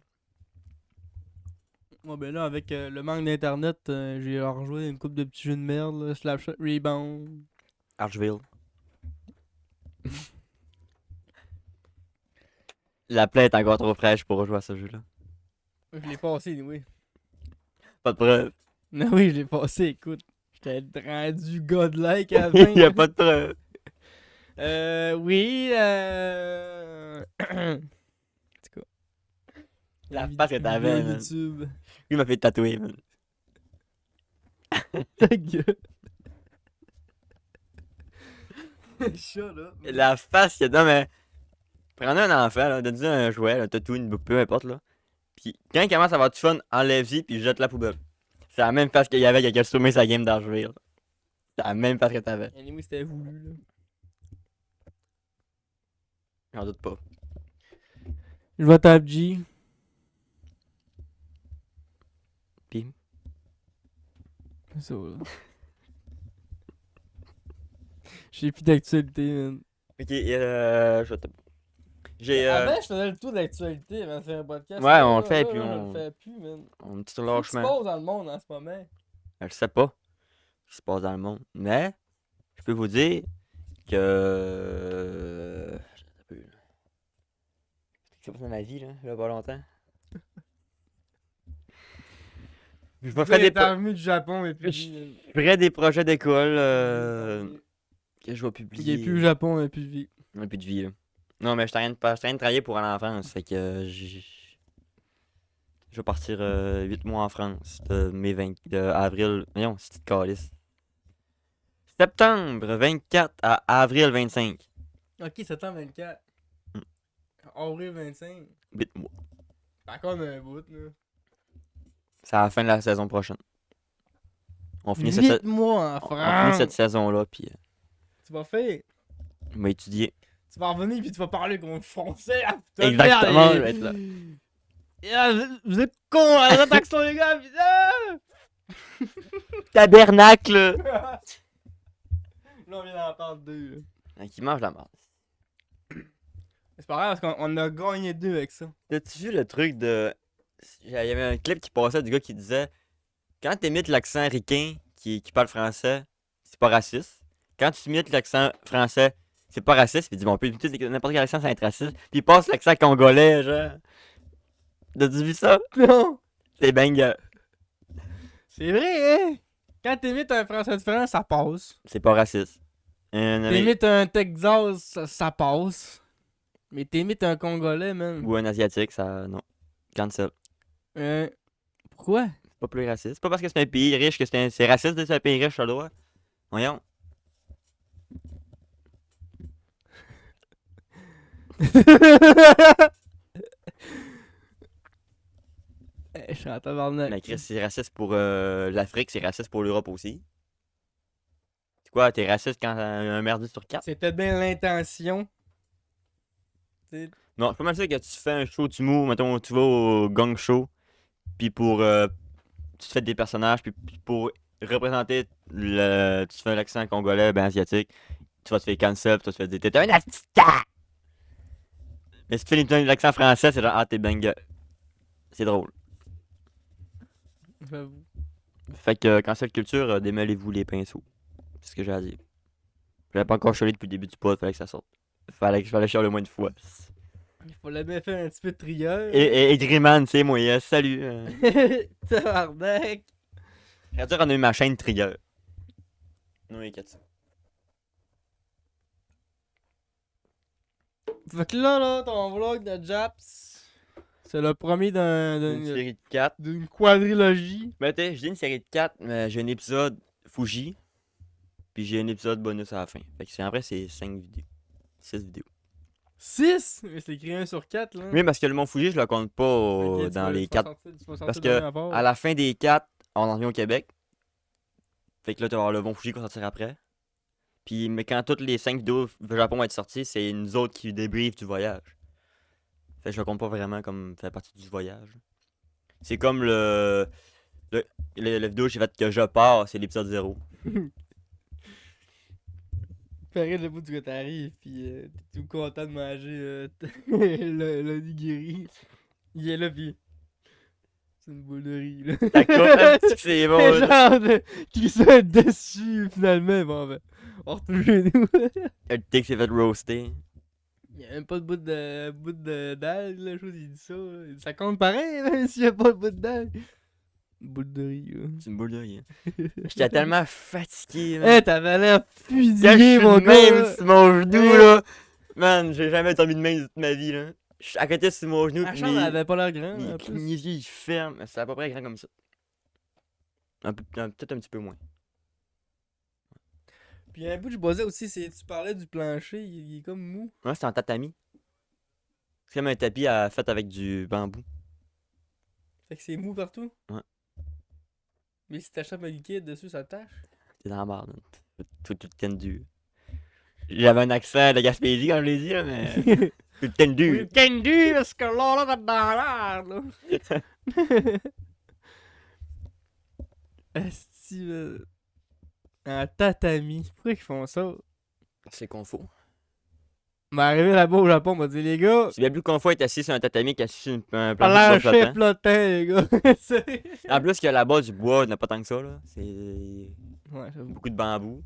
[SPEAKER 3] Moi, ben là, avec le manque d'internet, j'ai rejoué une coupe de petits jeux de merde, là, Slapshot Rebound.
[SPEAKER 1] Archville. La plaie est encore trop fraîche pour rejouer à ce jeu-là.
[SPEAKER 3] Je l'ai passé, oui.
[SPEAKER 1] Pas de preuve.
[SPEAKER 3] Non, oui, je l'ai passé, écoute. J'étais rendu godlike à la
[SPEAKER 1] Il
[SPEAKER 3] fin.
[SPEAKER 1] y a pas de preuve.
[SPEAKER 3] Oui, En tout cas.
[SPEAKER 1] La
[SPEAKER 3] Une
[SPEAKER 1] face que
[SPEAKER 3] vidéo
[SPEAKER 1] t'avais, man.
[SPEAKER 3] YouTube.
[SPEAKER 1] Lui m'a fait tatouer, man.
[SPEAKER 3] Ta gueule. Shut up. man.
[SPEAKER 1] La face qu'il y a dedans, mais. Prenez un enfant, là, donne-lui un jouet, un tatou, une boucle, peu importe, là. Puis quand il commence à avoir du fun, enlève-y, puis jette la poubelle. C'est la même face qu'il y avait quand il a streamé sa game d'Archville. C'est la même face que t'avais.
[SPEAKER 3] Anyway, c'était voulu, là.
[SPEAKER 1] J'en doute pas.
[SPEAKER 3] Je vais taper G.
[SPEAKER 1] Puis?
[SPEAKER 3] C'est ça, là. J'ai plus d'actualité, man.
[SPEAKER 1] Ok, je vais te. J'ai.
[SPEAKER 3] Avant, je faisais le tour de l'actualité avant de faire un podcast.
[SPEAKER 1] Ouais,
[SPEAKER 3] Là,
[SPEAKER 1] on le
[SPEAKER 3] là,
[SPEAKER 1] fait,
[SPEAKER 3] là,
[SPEAKER 1] puis
[SPEAKER 3] là,
[SPEAKER 1] on-
[SPEAKER 3] Je le fais plus, man.
[SPEAKER 1] On est sur
[SPEAKER 3] Qu'est-ce qui se
[SPEAKER 1] lâchement.
[SPEAKER 3] passe dans le monde en ce moment?
[SPEAKER 1] Je sais pas ce qui se passe dans le monde. Mais, je peux vous dire que. Attends un peu, là. Qu'est-ce qui se passe dans ma vie, là, il y a pas longtemps? Je me ferais
[SPEAKER 3] Il
[SPEAKER 1] des,
[SPEAKER 3] est revenu du Japon et puis.
[SPEAKER 1] je ferais des projets d'école que je vais
[SPEAKER 3] Il
[SPEAKER 1] publier.
[SPEAKER 3] est plus au Japon et puis vie.
[SPEAKER 1] On a plus de vie, là. Non, mais je suis en train de travailler pour l'enfance. Fait que je vais partir 8 mois en France de mai 20... de avril. Voyons, c'est de calice. Septembre 24 à avril 25.
[SPEAKER 3] Ok, septembre 24.
[SPEAKER 1] Hmm.
[SPEAKER 3] Avril 25.
[SPEAKER 1] 8 mois.
[SPEAKER 3] Par contre, un bout, là.
[SPEAKER 1] C'est à la fin de la saison prochaine. On finit,
[SPEAKER 3] 8
[SPEAKER 1] cette,
[SPEAKER 3] mois en
[SPEAKER 1] on finit
[SPEAKER 3] France.
[SPEAKER 1] cette saison-là, puis
[SPEAKER 3] Tu vas faire.
[SPEAKER 1] on va étudier.
[SPEAKER 3] Tu vas revenir puis tu vas parler comme français. Là, putain,
[SPEAKER 1] Exactement,
[SPEAKER 3] merde,
[SPEAKER 1] je vais être là.
[SPEAKER 3] Vous êtes cons, hein, les attaques sur les gars, putain!
[SPEAKER 1] Tabernacle!
[SPEAKER 3] Là, on vient d'en parler deux. Là.
[SPEAKER 1] Qui mange la merde.
[SPEAKER 3] C'est pas grave parce qu'on a gagné deux avec ça.
[SPEAKER 1] T'as-tu vu le truc de. Il y avait un clip qui passait du gars qui disait quand t'imites l'accent ricain qui parle français, c'est pas raciste. Quand tu imites l'accent français, c'est pas raciste. Puis il dit bon, on peut imiter n'importe quel accent sans être raciste. Puis il passe l'accent congolais, genre. T'as-tu vu ça?
[SPEAKER 3] Non!
[SPEAKER 1] C'est banger.
[SPEAKER 3] C'est vrai, hein? Quand t'imites un français différent, ça passe.
[SPEAKER 1] C'est pas raciste.
[SPEAKER 3] T'imites un Texas, ça passe. Mais t'imites un Congolais, man.
[SPEAKER 1] Ou un asiatique, ça. Non. Cancel.
[SPEAKER 3] Pourquoi?
[SPEAKER 1] C'est pas plus raciste. C'est pas parce que c'est un pays riche que c'est raciste d'être un pays riche, ça doit. Voyons.
[SPEAKER 3] Je suis en tabarnak.
[SPEAKER 1] Mais Chris, c'est raciste pour l'Afrique, c'est raciste pour l'Europe aussi. quoi, t'es raciste quand un merdier sur 4?
[SPEAKER 3] C'était bien l'intention. C'est-
[SPEAKER 1] Non, c'est pas mal ça que tu fais un show d'humour, mettons, tu vas au gang show, puis pour. Tu te fais des personnages, puis pour représenter le. Tu fais l'accent congolais, ben asiatique, tu vas te faire cancel, puis tu vas te faire dire t'es un assistant! Mais si tu fais l'accent français, c'est genre, ah, t'es banger. C'est drôle.
[SPEAKER 3] J'avoue.
[SPEAKER 1] Fait que cancel culture, démêlez-vous les pinceaux. C'est ce que j'ai à dire. J'avais pas encore chialé depuis le début du pod, fallait que ça sorte. Fallait chialer au moins une fois.
[SPEAKER 3] Il fallait bien faire un petit peu de trieur.
[SPEAKER 1] Et Griman, c'est moi, salut.
[SPEAKER 3] Tabarnak.
[SPEAKER 1] J'ai dire, on a eu ma chaîne Trigger. Non, il y a 400.
[SPEAKER 3] Fait que là, ton vlog de Japs, c'est le premier
[SPEAKER 1] Une série de 4.
[SPEAKER 3] d'une quadrilogie.
[SPEAKER 1] Ben, t'sais, je dis une série de 4, mais j'ai un épisode Fuji. Puis j'ai un épisode bonus à la fin. Fait que après, c'est 5 vidéos. 6 vidéos.
[SPEAKER 3] 6? Mais c'est écrit 1 sur 4, là.
[SPEAKER 1] Oui, parce que le Mont Fuji, je le compte pas
[SPEAKER 3] Ok, tu
[SPEAKER 1] dans
[SPEAKER 3] vas-
[SPEAKER 1] les
[SPEAKER 3] tu vas
[SPEAKER 1] 4.
[SPEAKER 3] sortir- tu vas sortir
[SPEAKER 1] Parce
[SPEAKER 3] le
[SPEAKER 1] que
[SPEAKER 3] même rapport.
[SPEAKER 1] à la fin des 4, on en revient au Québec. Fait que là, tu vas avoir le Mont Fuji qui va sortir après. Puis, mais quand toutes les 5 vidéos du Japon vont être sorties, c'est nous autres qui débriefent du voyage. Fait que je le compte pas vraiment comme faire partie du voyage. C'est comme le vidéo que j'ai fait que je pars, c'est l'épisode 0.
[SPEAKER 3] Pareil, le bout du que t'arrives, pis t'es tout content de manger le nigiri. Il est là, pis c'est une boule de riz, là.
[SPEAKER 1] D'accord, c'est bon.
[SPEAKER 3] C'est
[SPEAKER 1] là.
[SPEAKER 3] genre de... qui sont déçus, finalement. Bon, ben, on retourne chez nous.
[SPEAKER 1] Le tic s'est fait roaster.
[SPEAKER 3] Il y a même pas de bout de dalle, là, chose, il dit ça. Là. Ça compte pareil, même s'il y a pas de bout de dalle. Une boule de riz, là.
[SPEAKER 1] C'est une boule de rien. J'étais tellement fatigué,
[SPEAKER 3] Eh,
[SPEAKER 1] man.
[SPEAKER 3] t'avais l'air
[SPEAKER 1] Quand je
[SPEAKER 3] fusillé,
[SPEAKER 1] suis
[SPEAKER 3] mon
[SPEAKER 1] de même
[SPEAKER 3] gars.
[SPEAKER 1] sur mon genou,
[SPEAKER 3] Ouais.
[SPEAKER 1] là. Man, j'ai jamais tombé de main de toute ma vie, là. Je suis à côté sur mon genou,
[SPEAKER 3] La
[SPEAKER 1] pis
[SPEAKER 3] chambre, elle avait pas l'air grande, en
[SPEAKER 1] mes
[SPEAKER 3] plus.
[SPEAKER 1] clignotis, ils ferment. C'est à peu près grand comme ça. Peut-être un petit peu moins.
[SPEAKER 3] Puis il y a un bout que je bossais aussi, c'est tu parlais du plancher, il est comme mou.
[SPEAKER 1] Ouais, c'est en tatami. C'est comme un tapis fait avec du bambou.
[SPEAKER 3] Fait que c'est mou partout.
[SPEAKER 1] Ouais.
[SPEAKER 3] Mais si t'achètes un liquide dessus, ça tâche.
[SPEAKER 1] T'es dans la barre, là. Tout tendu. J'avais un accent de Gaspésie quand je l'ai dit, là, mais. Tout tendu.
[SPEAKER 3] Tendu, parce que là, va dans l'air, là. Esti, un tatami. Pourquoi ils font ça?
[SPEAKER 1] C'est confort.
[SPEAKER 3] On m'est arrivé là-bas au Japon, on m'a dit, les gars,
[SPEAKER 1] C'est bien plus confort être assis sur un tatami qu'assis sur un
[SPEAKER 3] à
[SPEAKER 1] plancher
[SPEAKER 3] l'air
[SPEAKER 1] de bois
[SPEAKER 3] chef flottant, les gars. C'est-
[SPEAKER 1] En plus que là-bas, du bois, il n'y en a pas tant que ça, là. C'est
[SPEAKER 3] Ouais, j'avoue.
[SPEAKER 1] beaucoup de bambou.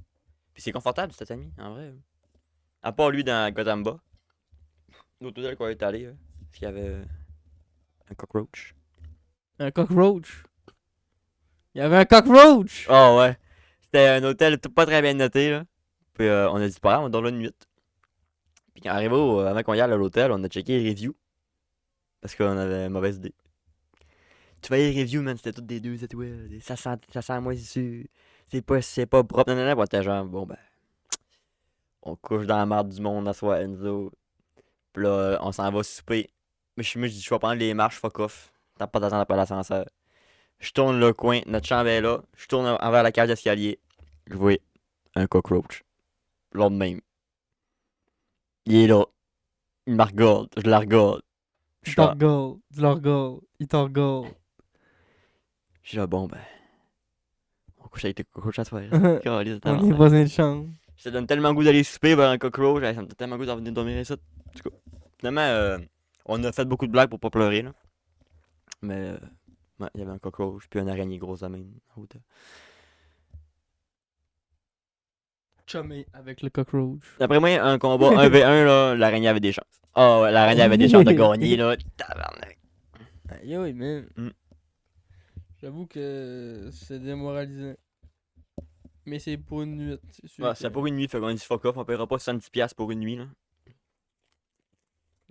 [SPEAKER 1] Puis c'est confortable, ce tatami, en vrai. À part lui dans Gotamba. L'autre hôtel qu'on est allé, là, parce qu'il y avait un cockroach.
[SPEAKER 3] Un cockroach. Il y avait un cockroach!
[SPEAKER 1] Oh ouais. C'était un hôtel pas très bien noté, là. Puis on a dit, pas grave, on dort là une nuit. Puis quand arrivé avant qu'on y aille à l'hôtel, on a checké les reviews. Parce qu'on avait une mauvaise idée. Tu voyais les reviews, man, c'était toutes des 2 étoiles. Ça sent moisissure. C'est pas propre. Non, on était genre, bon ben. On couche dans la marde du monde à soi, Enzo. Puis là, on s'en va souper. Mais je dis, je vais prendre les marches, fuck off. T'as pas d'attendre après l'ascenseur. Je tourne le coin, notre chambre est là. Je tourne envers la cage d'escalier. Je vois un cockroach. L'autre même. Il est là. Il me regarde. Je la regarde. Je
[SPEAKER 3] Il
[SPEAKER 1] suis
[SPEAKER 3] te
[SPEAKER 1] là.
[SPEAKER 3] regarde, tu le regardes, il te regarde.
[SPEAKER 1] Je suis là, bon ben. On couche avec le cockroach à soir. Caliste,
[SPEAKER 3] On est
[SPEAKER 1] tabarnak.
[SPEAKER 3] voisins de chambre.
[SPEAKER 1] Ça donne tellement goût d'aller souper vers un cockroach. Ça me donne tellement goût d'en venir dormir ici. En tout cas. Finalement, on a fait beaucoup de blagues pour pas pleurer, là. Mais, ouais, il y avait un cockroach puis un araignée grosse à même. En hauteur.
[SPEAKER 3] Chumé avec le cockroach.
[SPEAKER 1] D'après moi, un combat 1v1, là, l'araignée avait des chances. Ah ouais, l'araignée avait des chances de gagner, là. Tabarnak.
[SPEAKER 3] Aïe, aïe, man.
[SPEAKER 1] Mm.
[SPEAKER 3] J'avoue que c'est démoralisant. Mais c'est pour une nuit, c'est sûr.
[SPEAKER 1] Ouais,
[SPEAKER 3] que-
[SPEAKER 1] c'est pour une nuit, fait qu'on dit fuck off, on paiera pas 70$ pour une nuit, là.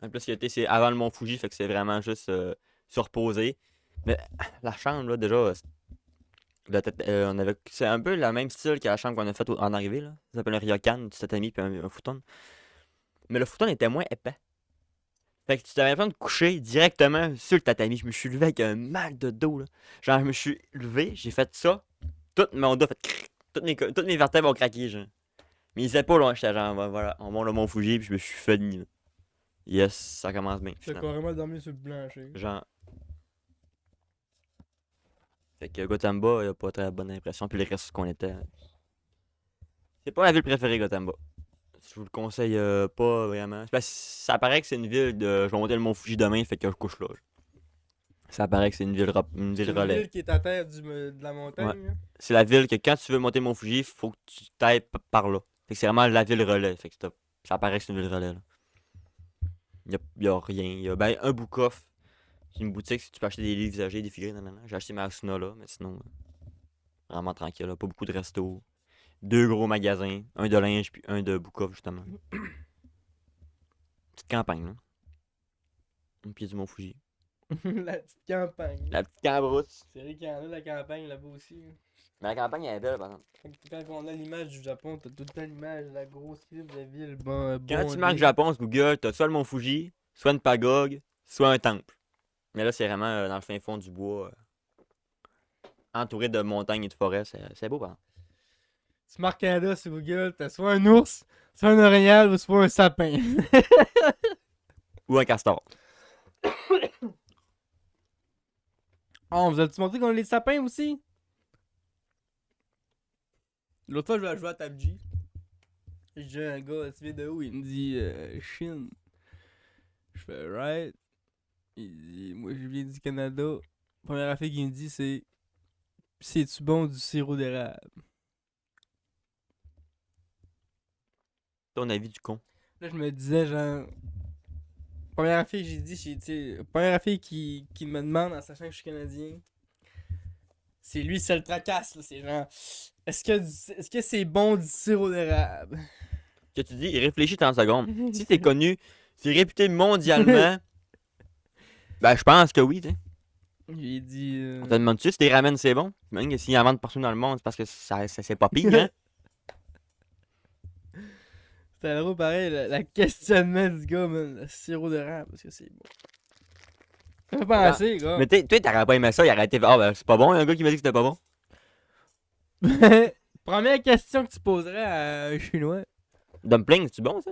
[SPEAKER 1] En plus, c'est avant le Mont Fuji, fait que c'est vraiment juste se reposer. Mais la chambre, là, déjà, c'est un peu le même style que la chambre qu'on a faite en arrivée, là. Ça s'appelle un ryokan, du tatami puis un futon. Mais le futon était moins épais. Fait que tu t'avais besoin de coucher directement sur le tatami. Je me suis levé avec un mal de dos, là. Genre, je me suis levé, j'ai fait ça. Tout mon dos a fait crrr, toutes mes vertèbres ont craqué, genre. Mais ils épaules, là, j'étais genre, voilà, on monte le Mont Fuji, puis je me suis fait de nuit. Yes, ça commence bien.
[SPEAKER 3] T'as
[SPEAKER 1] Finalement.
[SPEAKER 3] carrément dormi sur le plancher.
[SPEAKER 1] Genre. Fait que Gotamba, il a pas très bonne impression, puis le reste qu'on était. C'est pas la ville préférée, Gotamba. Je vous le conseille pas vraiment. C'est parce que ça paraît que c'est une ville de. Je vais monter le Mont Fuji demain, fait que je couche là. Ça paraît que c'est une ville, une
[SPEAKER 3] C'est
[SPEAKER 1] ville
[SPEAKER 3] une
[SPEAKER 1] relais.
[SPEAKER 3] ville qui est à terre de la montagne. là.
[SPEAKER 1] C'est la ville que quand tu veux monter le Mont Fuji, faut que tu t'ailles par là. Fait que c'est vraiment la ville relais. Fait que ça paraît que c'est une ville relais. Là. Y a rien. Il y a ben, un book-off. C'est une boutique si tu peux acheter des livres usagés, des figurines. Nanana. J'ai acheté ma Asuna là, mais sinon, vraiment tranquille. Là. Pas beaucoup de restos. 2 gros magasins. Un de linge, puis un de book-off, justement. Petite campagne, là. Au pied du Mont Fuji.
[SPEAKER 3] La petite campagne.
[SPEAKER 1] La petite cambrousse.
[SPEAKER 3] C'est vrai qu'il y en a la campagne là-bas aussi. Hein.
[SPEAKER 1] Mais la campagne, elle est belle, par exemple.
[SPEAKER 3] Quand on a l'image du Japon, t'as tout le temps l'image de la grosse ville de ville.
[SPEAKER 1] Quand tu marques Japon sur Google, t'as soit le Mont Fuji, soit une pagode, soit un temple. Mais là, c'est vraiment dans le fin fond du bois. Entouré de montagnes et de forêts. C'est beau, par exemple.
[SPEAKER 3] Tu marques Canada sur Google, t'as soit un ours, soit un orignal ou soit un sapin.
[SPEAKER 1] Ou un castor.
[SPEAKER 3] Oh, vous avez-tu montré qu'on a les sapins aussi? L'autre fois, je vais jouer à TabG. Je dis à un gars, tu viens de où? Il me dit Chine. Je fais right. Il dit, moi je viens du Canada. Première affaire qu'il me dit, c'est c'est-tu bon du sirop d'érable?
[SPEAKER 1] Ton avis du con.
[SPEAKER 3] Là, je me disais, genre. Première affaire que j'ai dit, première affaire qui me demande en sachant que je suis Canadien, c'est lui, ça le tracasse, là. C'est genre, est-ce que c'est bon du sirop d'érable?
[SPEAKER 1] Que tu dis, réfléchis 30 secondes. Si t'es connu, c'est réputé mondialement, ben je pense que oui, tu sais.
[SPEAKER 3] J'ai dit.
[SPEAKER 1] On te demande-tu si tes ramen c'est bon? Même que s'ils en vendent partout dans le monde, c'est parce que ça c'est pas pire, hein?
[SPEAKER 3] C'était drôle pareil, le questionnement du gars, man. Le sirop d'érable, est-ce que c'est bon? Ça fait penser, gars.
[SPEAKER 1] Mais toi, t'aurais pas aimé ça, il aurait été. Ah, ben c'est pas bon, il y a un gars qui m'a dit que c'était pas bon.
[SPEAKER 3] Première question que tu poserais à un Chinois.
[SPEAKER 1] Dumpling, c'est bon ça?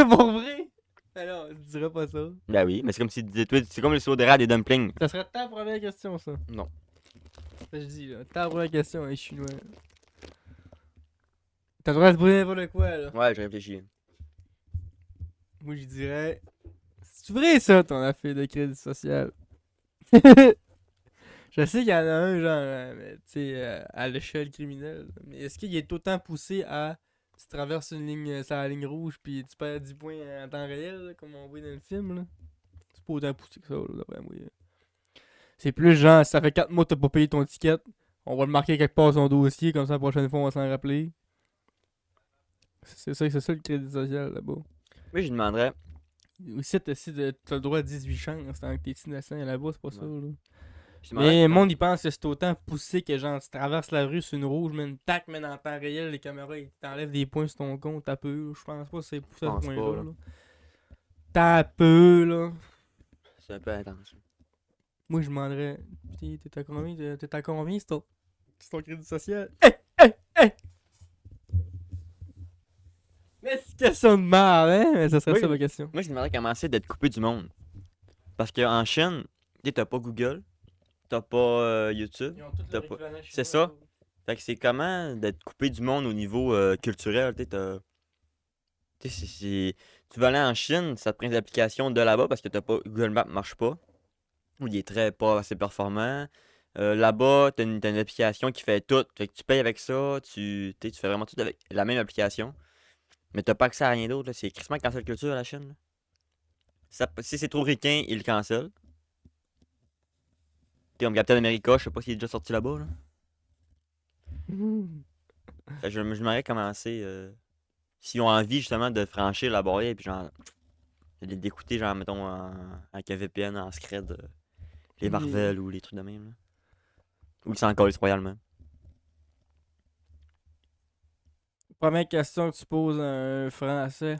[SPEAKER 3] Pour vrai? Alors, je dirais pas ça.
[SPEAKER 1] Ben oui, mais c'est comme si tu disais, toi, c'est comme le sirop d'érable des dumplings.
[SPEAKER 3] Ça serait ta première question, ça.
[SPEAKER 1] Non.
[SPEAKER 3] Ça, je dis, là. Ta première question, un Chinois. T'as le droit de se poser n'importe quoi, là.
[SPEAKER 1] Ouais, j'ai réfléchi.
[SPEAKER 3] Moi, je dirais. C'est vrai, ça, ton affaire de crédit social? Je sais qu'il y en a un, genre, tu sais, à l'échelle criminelle. Mais est-ce qu'il est autant poussé à. Tu traverses une ligne, sur la ligne rouge, puis tu perds 10 points en temps réel, là, comme on voit dans le film, là? C'est pas autant poussé que ça, là, d'après moi. C'est plus genre, si ça fait 4 mois que t'as pas payé ton ticket, on va le marquer quelque part sur son dossier, comme ça la prochaine fois on va s'en rappeler. C'est ça le crédit social là-bas.
[SPEAKER 1] Oui, je demanderais.
[SPEAKER 3] Aussi, t'as le droit à 18 chances tant que t'es innocent, là-bas, c'est pas ça, là.
[SPEAKER 1] Je demanderais
[SPEAKER 3] Mais le monde, il pense que c'est autant poussé que genre, tu traverses la rue sur une rouge, mais une tac, mais en temps réel, les caméras, ils t'enlèvent des points sur ton compte, t'as peu. Je pense pas que c'est poussé à
[SPEAKER 1] pense
[SPEAKER 3] ce
[SPEAKER 1] pas,
[SPEAKER 3] point-là.
[SPEAKER 1] là.
[SPEAKER 3] Là. T'as peu, là.
[SPEAKER 1] C'est un peu intense.
[SPEAKER 3] Moi, je demanderais, t'es à combien, c'est ton crédit social? Mais c'est une question de merde, hein? Mais ça serait
[SPEAKER 1] Oui.
[SPEAKER 3] ça ma question.
[SPEAKER 1] Moi, je demanderais comment c'est d'être coupé du monde. Parce qu'en Chine, t'as pas Google, t'as pas YouTube. T'as pas- c'est ça. Fait que c'est comment d'être coupé du monde au niveau culturel. Tu vas aller en Chine, ça te prend des applications de là-bas parce que t'as pas Google Maps marche pas. Ou il est très pas assez performant. Là-bas, t'as une application qui fait tout. Fait que tu payes avec ça, tu fais vraiment tout avec la même application. Mais t'as pas accès à rien d'autre. Là. C'est crissement cancel culture la Chine. Là. Si c'est trop ricain, ils le cancellent. T'es comme Captain America, je sais pas s'il est déjà sorti là-bas. Là. Fait que je me demandais comment c'est. S'ils ont envie justement de franchir la barrière et puis genre. D'écouter, genre, mettons, avec un VPN en scred, les Marvel ou les trucs de même. Là. Ou ils s'en collent royalement.
[SPEAKER 3] Première question que tu poses à un Français.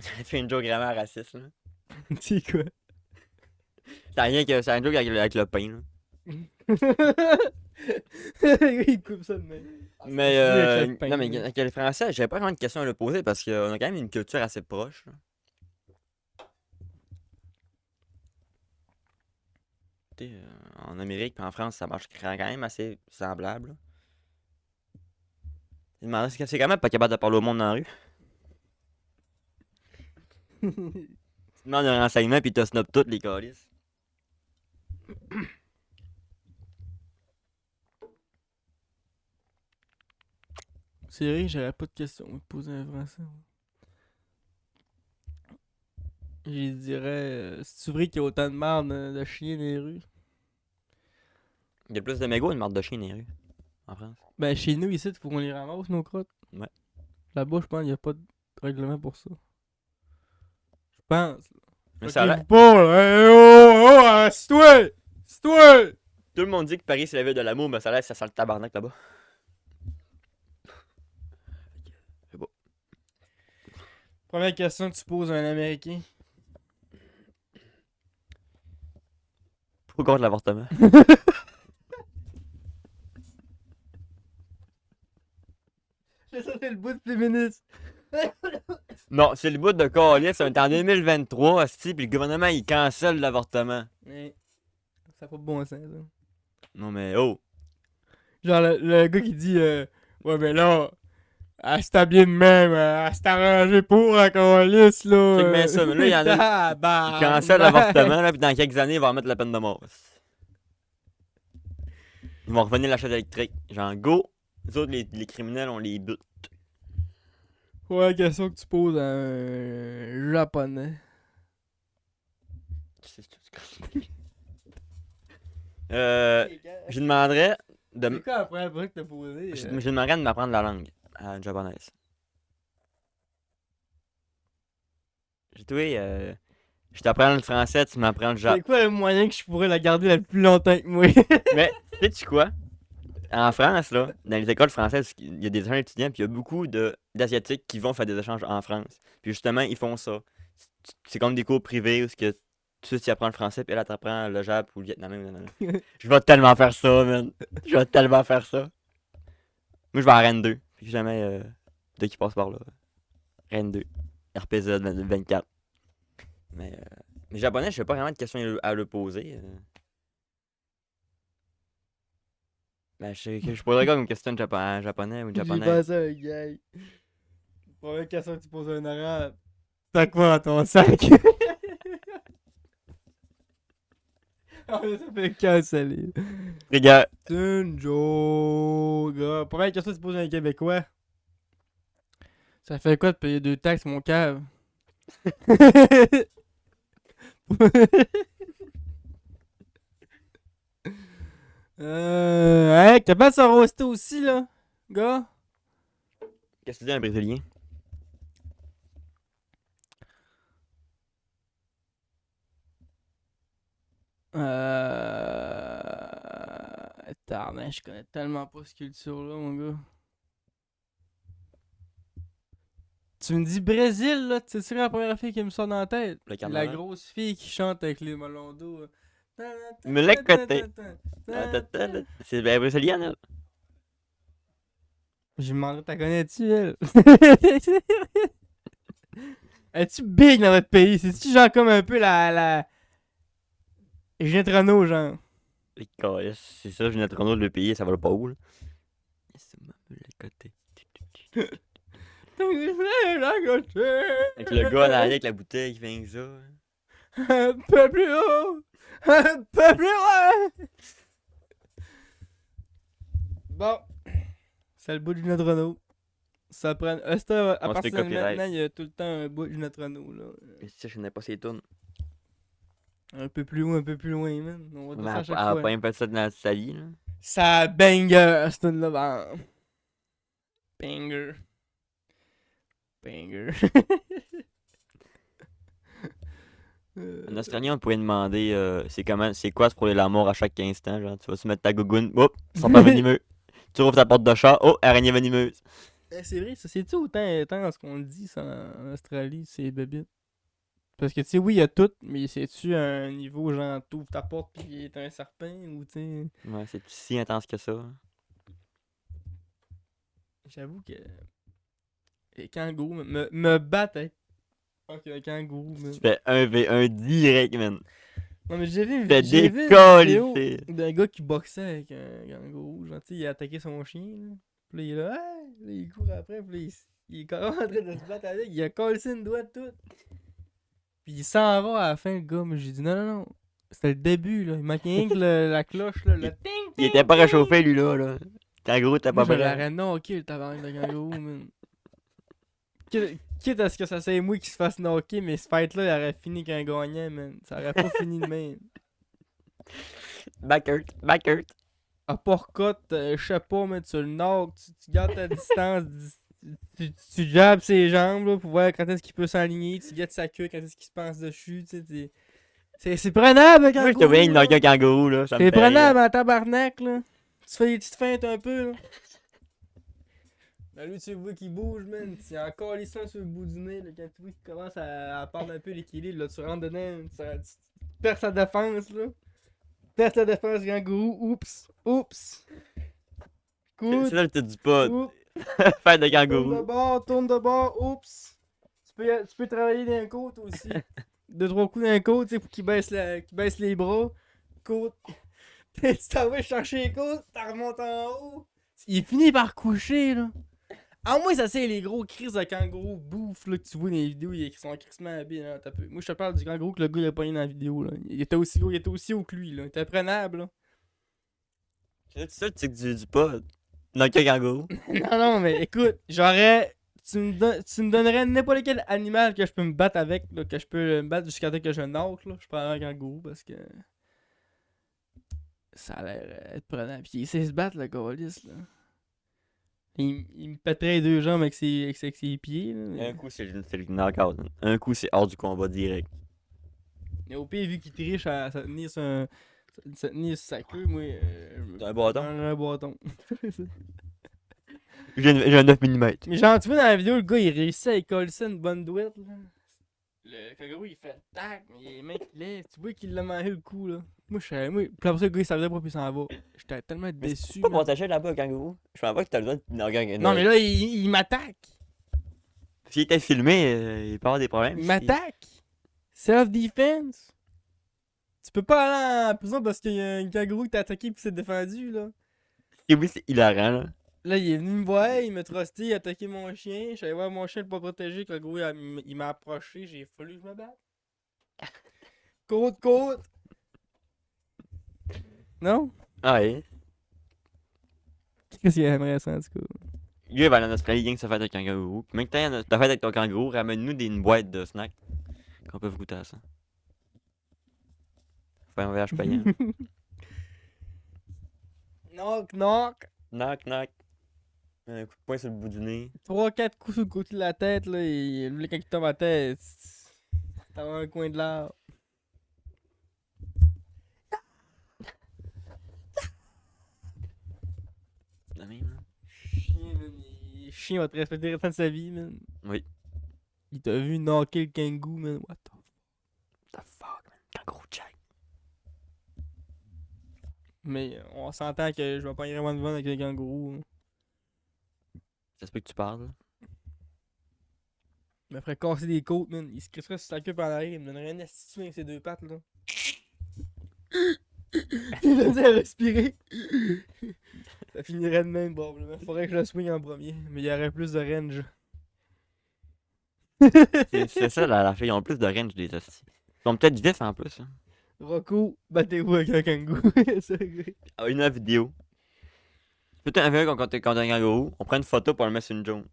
[SPEAKER 1] J'ai fait une joke vraiment raciste. Là.
[SPEAKER 3] C'est quoi?
[SPEAKER 1] C'est rien que c'est un joke avec le pain, là.
[SPEAKER 3] Il coupe ça de même.
[SPEAKER 1] Mais,
[SPEAKER 3] c'est lui avec le pain,
[SPEAKER 1] non, mais
[SPEAKER 3] là.
[SPEAKER 1] avec le français, j'avais pas vraiment de questions à le poser parce qu'on a quand même une culture assez proche, là. Tu sais, en Amérique et en France, ça marche quand même assez semblable, là. C'est quand même pas capable de parler au monde dans la rue. Tu demandes un renseignement pis t'as snob toutes les calices.
[SPEAKER 3] C'est vrai que j'aurais pas de questions à me poser un français. Je dirais, c'est vrai qu'il y a autant de merde de chiens dans les rues?
[SPEAKER 1] Il y a plus de mégots et de marde de chien dans les rues. En France.
[SPEAKER 3] Ben, chez nous, ici, il faut qu'on les ramasse, nos crottes.
[SPEAKER 1] Ouais.
[SPEAKER 3] Là-bas, je pense qu'il n'y a pas de règlement pour ça. Je pense.
[SPEAKER 1] Mais ça a l'air-
[SPEAKER 3] Choquez-vous pas, là. Hey, oh, oh, assis-toi! Assis-toi!
[SPEAKER 1] Tout le monde dit que Paris c'est la ville de l'amour, mais ça a l'air que ça sent le tabarnak là-bas. C'est beau.
[SPEAKER 3] Première question que tu poses à un Américain.
[SPEAKER 1] Pourquoi contre l'avortement?
[SPEAKER 3] C'est ça, c'est le bout de féministe.
[SPEAKER 1] Non, c'est le bout de calice. On est en 2023, asti, pis le gouvernement il cancelle l'avortement.
[SPEAKER 3] Ouais. Ça n'a pas de bon sens, ça.
[SPEAKER 1] Non mais oh.
[SPEAKER 3] Genre, le gars qui dit, ouais, ben là, elle s'est habillée de même, elle s'est arrangée pour la calice, là.
[SPEAKER 1] Check bien ça, mais là, il y en a- Il cancelle l'avortement, là, pis dans quelques années, il va en mettre la peine de mort. Ils vont revenir la chaise électrique. Genre, go. Les autres, les criminels, on les bute.
[SPEAKER 3] Ouais, question que tu poses à un japonais.
[SPEAKER 1] Je demanderais de
[SPEAKER 3] C'est quoi la première fois que t'as posé?
[SPEAKER 1] je demanderais de m'apprendre la langue japonaise. J'ai trouvé, je t'apprends le français, tu m'apprends le
[SPEAKER 3] C'est
[SPEAKER 1] japonais.
[SPEAKER 3] quoi le moyen que je pourrais la garder la plus longtemps que moi?
[SPEAKER 1] Mais, sais-tu quoi? En France, là, dans les écoles françaises, il y a des échanges étudiants, puis il y a beaucoup d'Asiatiques qui vont faire des échanges en France. Puis justement, ils font ça. C'est comme des cours privés où ce que tu apprends le français, puis elle t'apprend le jap ou le vietnamien. Je vais tellement faire ça, man. Je vais tellement faire ça. Moi, je vais à Rennes 2. Puis jamais dès qu'il passe par là. Rennes 2. RPZ 24. Mais japonais, je sais pas vraiment de questions à le poser. Ben, je sais que je poserais comme une question de japonais ou de
[SPEAKER 3] J'ai
[SPEAKER 1] japonais.
[SPEAKER 3] pensé à un gars. Première question que tu poses à un arabe. T'as quoi dans ton sac? Ah, mais ça fait canceller.
[SPEAKER 1] Les gars,
[SPEAKER 3] C'est une joke. Gars. Première question que tu poses à un Québécois. Ça fait quoi de payer 2 taxes, mon cave? Hey, t'as pas de se roaster aussi, là, gars?
[SPEAKER 1] qu'est-ce que tu dis un Brésilien?
[SPEAKER 3] Tarnais, je connais tellement pas cette culture-là, mon gars. Tu me dis Brésil, là, tu sais, c'est la première fille qui me sort dans la tête.
[SPEAKER 1] Le
[SPEAKER 3] La
[SPEAKER 1] carnaval?
[SPEAKER 3] grosse fille qui chante avec les melons d'eau.
[SPEAKER 1] Me l'ai côté. C'est ben, brésilienne, elle.
[SPEAKER 3] Je me demanderais, t'as connais-tu, elle? Es-tu big dans notre pays? C'est-tu genre comme un peu la... Ginette Renault, genre?
[SPEAKER 1] Les câlisses, c'est ça, Ginette Renault de le payer, ça va le pas où, là? C'est me l'ai côté. Avec le gars derrière avec la bouteille qui fait que ça.
[SPEAKER 3] Un peu plus haut! Un peu plus loin! Bon. C'est le bout de Ginette Renault. Ça prend... à
[SPEAKER 1] On se
[SPEAKER 3] partir
[SPEAKER 1] fait
[SPEAKER 3] de
[SPEAKER 1] copyright.
[SPEAKER 3] maintenant, il y a tout le temps un bout de Ginette Renault, là.
[SPEAKER 1] Mais si je connais pas ses tunes.
[SPEAKER 3] Un peu plus loin, man. On va dire
[SPEAKER 1] Mais
[SPEAKER 3] ça à
[SPEAKER 1] elle
[SPEAKER 3] chaque
[SPEAKER 1] a
[SPEAKER 3] fois.
[SPEAKER 1] pas même fait ça dans sa vie, là.
[SPEAKER 3] Ça banger, cette tune-là. Ben. Banger. Banger.
[SPEAKER 1] En Australie, on pourrait demander c'est quoi se prouver l'amour à chaque instant, genre tu vas se mettre ta gougoune, hop, serpent venimeux. Tu rouvres ta porte de chat, oh, araignée venimeuse.
[SPEAKER 3] C'est vrai, ça c'est-tu autant intense qu'on le dit ça en Australie, c'est bébites? Parce que, tu sais, oui, il y a tout, mais c'est-tu un niveau genre, t'ouvres ta porte pis t'as un serpent ou, tu sais.
[SPEAKER 1] Ouais, c'est si intense que ça. Hein.
[SPEAKER 3] J'avoue que. Les kangourous, me battre avec un kangourou, man.
[SPEAKER 1] Tu fais 1v1 direct, man.
[SPEAKER 3] Non, mais
[SPEAKER 1] Fais
[SPEAKER 3] j'ai vu une vidéo
[SPEAKER 1] décoller.
[SPEAKER 3] d'un gars qui boxait avec un kangourou. Genre, tu sais, il a attaqué son chien, là. Puis là, il est là, ah! Puis là, il court après, puis là, il est carrément en train de se battre avec. Il a collé une doigt de tout. Puis il s'en va à la fin, le gars. Mais j'ai dit, non, non, non. C'était le début, là. Il manquait rien que la cloche, là. Le ting,
[SPEAKER 1] Il était pas
[SPEAKER 3] ting,
[SPEAKER 1] réchauffé, lui, là. Kangourou, t'as
[SPEAKER 3] Moi,
[SPEAKER 1] pas
[SPEAKER 3] je
[SPEAKER 1] prêt.
[SPEAKER 3] l'aurais knocké, le tabarnak de kangourou, man. Quitte à ce que ça soit moi qui se fasse knocker, mais ce fight-là, il aurait fini qu'un gagnant, man. Ça aurait pas fini de même.
[SPEAKER 1] Backert.
[SPEAKER 3] Uppercut, je sais pas, mais tu le knock, tu gardes ta distance, tu jabs ses jambes là, pour voir quand est-ce qu'il peut s'aligner, tu guettes sa queue quand est-ce qu'il se pense dessus, tu sais. C'est prenable, un
[SPEAKER 1] Moi, je te
[SPEAKER 3] kangourou.
[SPEAKER 1] voyais
[SPEAKER 3] là.
[SPEAKER 1] knocker un kangourou, là. Ça me
[SPEAKER 3] C'est
[SPEAKER 1] fait rire.
[SPEAKER 3] prenable en tabarnak, là. Tu fais des petites feintes un peu, là. Ben lui, tu vois qu'il bouge, man. Tu as encore les seins sur le bout du nez, là. Quand tu vois qu'il commence à perdre un peu l'équilibre, là, tu rentres dedans, tu perds sa défense, là. Perds sa défense, kangourou. Oups. Coup,
[SPEAKER 1] C'est ça, je te dis pas.
[SPEAKER 3] oups.
[SPEAKER 1] Faire de kangourou.
[SPEAKER 3] Tourne de bord, oups. Tu peux travailler d'un côte aussi. 2-3 coups d'un côte, tu sais, pour qu'il baisse les bras. Côte. Tu t'en vas chercher les côtes, tu remontes en haut. Il finit par coucher, là. À moins ça c'est les gros crises de kangourou bouffe là, que tu vois dans les vidéos, qui sont crissement habillés. Là, moi je te parle du kangourou que le gars il a pogné dans la vidéo. Là. Il était aussi gros, il était aussi haut que lui. Là. Il était prenable. Là.
[SPEAKER 1] C'est ça, tu sais que tu dis pas. Knocker un kangourou.
[SPEAKER 3] Non, non, mais écoute, tu me donnerais n'importe quel animal que je peux me battre avec, là, que je peux me battre jusqu'à temps que je knock, là. Je prendrais un kangourou parce que. Ça a l'air être prenant. Puis il sait se battre, le gaulliste, là. Il me pèterait les deux jambes avec ses pieds, là.
[SPEAKER 1] Un coup, c'est le knockout. Un coup, c'est hors du combat direct.
[SPEAKER 3] Mais au pire, vu qu'il triche à se tenir sur sa queue, moi.
[SPEAKER 1] T'as un bâton?
[SPEAKER 3] Un bâton.
[SPEAKER 1] J'ai un 9 mm.
[SPEAKER 3] Mais genre, tu vois dans la vidéo, le gars il réussit à coller ça une bonne douette, là. Le kangourou il fait tac, mais les mains qu'il lève, tu vois qu'il l'a mangé le coup, là. Moi, puis après ça, le gars il savait pas, puis il s'en va. J'étais tellement déçu.
[SPEAKER 1] C'est pas
[SPEAKER 3] man.
[SPEAKER 1] pour t'acheter là-bas, un kangourou. Je pense pas que t'as le droit de knocker un kangourou.
[SPEAKER 3] Non, mais là, il m'attaque.
[SPEAKER 1] S'il était filmé, il peut avoir des problèmes.
[SPEAKER 3] Il m'attaque. Self-defense. Tu peux pas aller en prison parce qu'il y a un kangourou qui t'a attaqué puis s'est défendu, là.
[SPEAKER 1] Et oui, c'est hilarant, là.
[SPEAKER 3] Là, il est venu me voir, il m'a trusté, il a attaqué mon chien. J'allais voir mon chien, le pas protégé, que le gros, il m'a approché, j'ai fallu que je me batte. Côte. Non?
[SPEAKER 1] Ah ouais.
[SPEAKER 3] Qu'est-ce qu'il aimerait ça, en tout cas?
[SPEAKER 1] Lui, il va aller en Australie, rien que ça fait avec un kangourou. Puis même que t'as fait avec ton kangourou, ramène-nous une boîte de snacks. Qu'on peut goûter à ça. Faire un voyage payant.
[SPEAKER 3] Knock.
[SPEAKER 1] Knock. Un coup de poing sur le bout du nez.
[SPEAKER 3] 3-4 coups sur le côté de la tête, là, et lui, quand il tombe à tête, t'as un coin de l'arbre.
[SPEAKER 1] La même, hein?
[SPEAKER 3] Chien, man, chien va te respecter le restant de sa vie, man.
[SPEAKER 1] Oui.
[SPEAKER 3] Il t'a vu knocker le kangou, man. What the
[SPEAKER 1] fuck, man? Kangourou Jack.
[SPEAKER 3] Mais on s'entend que je vais pas y vraiment de vendre avec les kangourous. Hein.
[SPEAKER 1] Ça se peut que tu parles, là.
[SPEAKER 3] Il me ferait casser des côtes, man. Il se crisserait sur sa queue par l'arrière. Il me donnerait un assistant avec ses deux pattes, là. Il me faisait respirer. Ça finirait de même, probablement. Faudrait que je le swing en premier. Mais il y aurait plus de range.
[SPEAKER 1] C'est ça, la fille. Ils ont plus de range, les hosties. Ils sont peut-être vifs en plus, hein.
[SPEAKER 3] Rocco, battez-vous avec un kangourou.
[SPEAKER 1] Ah, une vidéo. Peut-être un vidéo contre un kangourou. On prend une photo pour le mettre sur une jaune.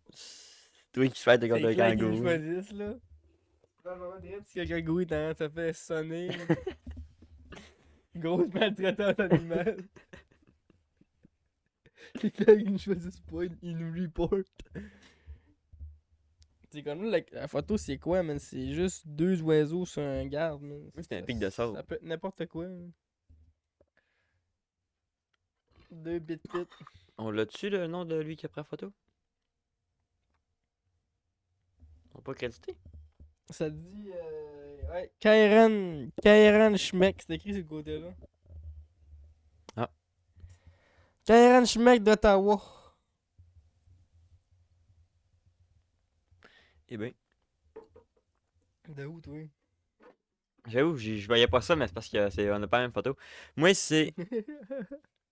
[SPEAKER 1] Toi qui fais contre un
[SPEAKER 3] C'est clair qu'ils me
[SPEAKER 1] kangourou.
[SPEAKER 3] choisissent, là. Dans le moment direct, si un kangourou ça fait sonner. Grosse maltraitance animale. C'est clair qu'ils nous choisissent pas, ils nous reportent. C'est comme là, la photo, c'est quoi, man? C'est juste deux oiseaux sur un garde, man.
[SPEAKER 1] Oui, c'est un pic de sable.
[SPEAKER 3] Ça peut être n'importe quoi, man. Deux bit.
[SPEAKER 1] On l'a-tu le nom de lui qui a pris la photo? On peut pas créditer?
[SPEAKER 3] Ça te dit, Ouais, Kairan Schmeck, c'est écrit sur le côté-là.
[SPEAKER 1] Ah.
[SPEAKER 3] Kairan Schmeck d'Ottawa.
[SPEAKER 1] Eh ben,
[SPEAKER 3] De où, toi?
[SPEAKER 1] j'avoue, je voyais pas ça, mais c'est parce qu'on a pas la même photo. Moi, c'est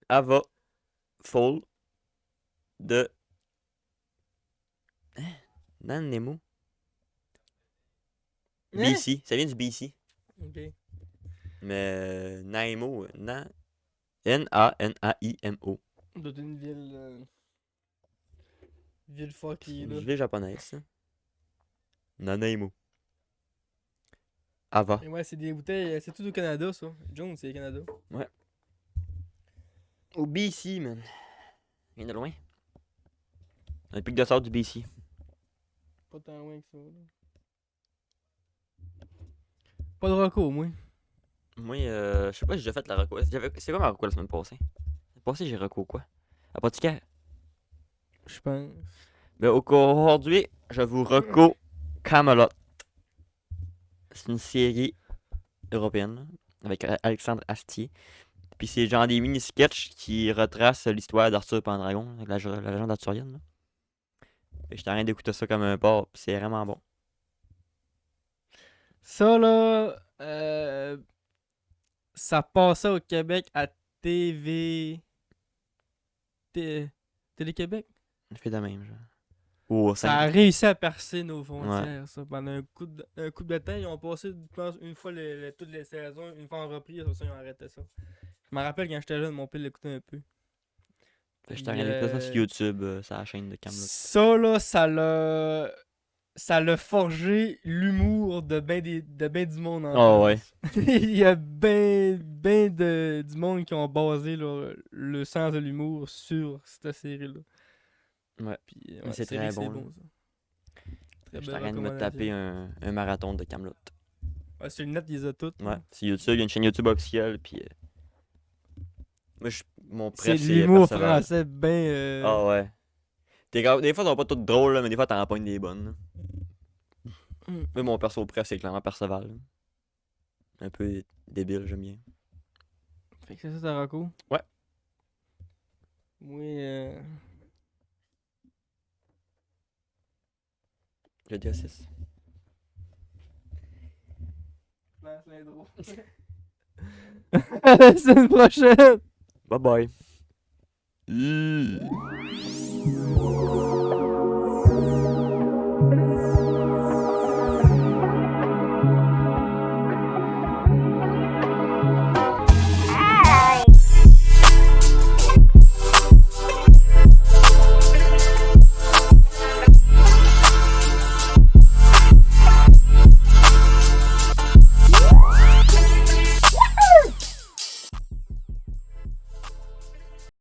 [SPEAKER 1] Ava Fall de. Nan Nemo.
[SPEAKER 3] Hein?
[SPEAKER 1] BC. Ça vient du BC.
[SPEAKER 3] Ok.
[SPEAKER 1] Mais Naimo, N-A-N-A-I-M-O.
[SPEAKER 3] Dans une ville. Ville
[SPEAKER 1] C'est
[SPEAKER 3] fucky,
[SPEAKER 1] une
[SPEAKER 3] là.
[SPEAKER 1] ville japonaise, ça. Nanaimo. Ava.
[SPEAKER 3] Et ouais, c'est des bouteilles. C'est tout au Canada, ça. Jones, c'est Canada.
[SPEAKER 1] Au BC, man. Vient de loin. Un pic de sort du BC.
[SPEAKER 3] Pas tant loin que ça, là. Pas de Rocco, moi.
[SPEAKER 1] Moi, je sais pas si j'ai fait la reco. C'est quoi ma reco la semaine passée? La semaine passée, j'ai reco quoi? Apothicaire.
[SPEAKER 3] Je pense.
[SPEAKER 1] Ben, aujourd'hui, je vous reco Camelot. C'est une série européenne là, avec Alexandre Astier. Puis c'est genre des mini-sketchs qui retracent l'histoire d'Arthur Pendragon, la légende arthurienne. Là. Fait que j'étais en train d'écouter ça comme un porc, puis c'est vraiment bon.
[SPEAKER 3] Ça, là. Ça passait au Québec à TV. Télé-Québec.
[SPEAKER 1] Fait de même, genre. Ou
[SPEAKER 3] Ça a réussi à percer nos frontières,
[SPEAKER 1] Ouais.
[SPEAKER 3] ça. Pendant un coup de temps, ils ont passé, je pense, une fois toutes les saisons, une fois en reprise, après ça, ils ont arrêté ça. Je me rappelle quand j'étais jeune, mon père l'écoutait un peu.
[SPEAKER 1] Fait que j'étais en train d'écouter ça sur YouTube, sur la chaîne de Camelot.
[SPEAKER 3] Ça, là, ça l'a forgé l'humour de ben du monde en
[SPEAKER 1] Ah ouais.
[SPEAKER 3] France. Il y a du monde qui ont basé le sens de l'humour sur cette série-là.
[SPEAKER 1] Ouais.
[SPEAKER 3] Puis,
[SPEAKER 1] Mais c'est
[SPEAKER 3] c'est
[SPEAKER 1] très
[SPEAKER 3] vrai que
[SPEAKER 1] bon,
[SPEAKER 3] c'est
[SPEAKER 1] là.
[SPEAKER 3] bon, ça. Très
[SPEAKER 1] J'étais
[SPEAKER 3] belle
[SPEAKER 1] en train de me
[SPEAKER 3] recommandation.
[SPEAKER 1] taper un marathon de Camelot.
[SPEAKER 3] Ouais, sur le net, ils les ont toutes.
[SPEAKER 1] Ouais. Sur YouTube, il y a une chaîne YouTube officielle, puis. Moi, mon
[SPEAKER 3] C'est
[SPEAKER 1] préf,
[SPEAKER 3] de
[SPEAKER 1] c'est
[SPEAKER 3] l'humour
[SPEAKER 1] Perceval.
[SPEAKER 3] français, ben.
[SPEAKER 1] Ah ouais. Des fois, ils sont pas toutes drôles, là, mais des fois, t'en pognes des bonnes. Là. Mais mon perso préf, c'est clairement Perceval. Là. Un peu débile, j'aime bien.
[SPEAKER 3] Fait que c'est ça, Tarako.
[SPEAKER 1] Ouais.
[SPEAKER 3] Moi,
[SPEAKER 1] J'ai dit à 6.
[SPEAKER 3] lance l'intro. À la semaine prochaine!
[SPEAKER 1] Bye bye.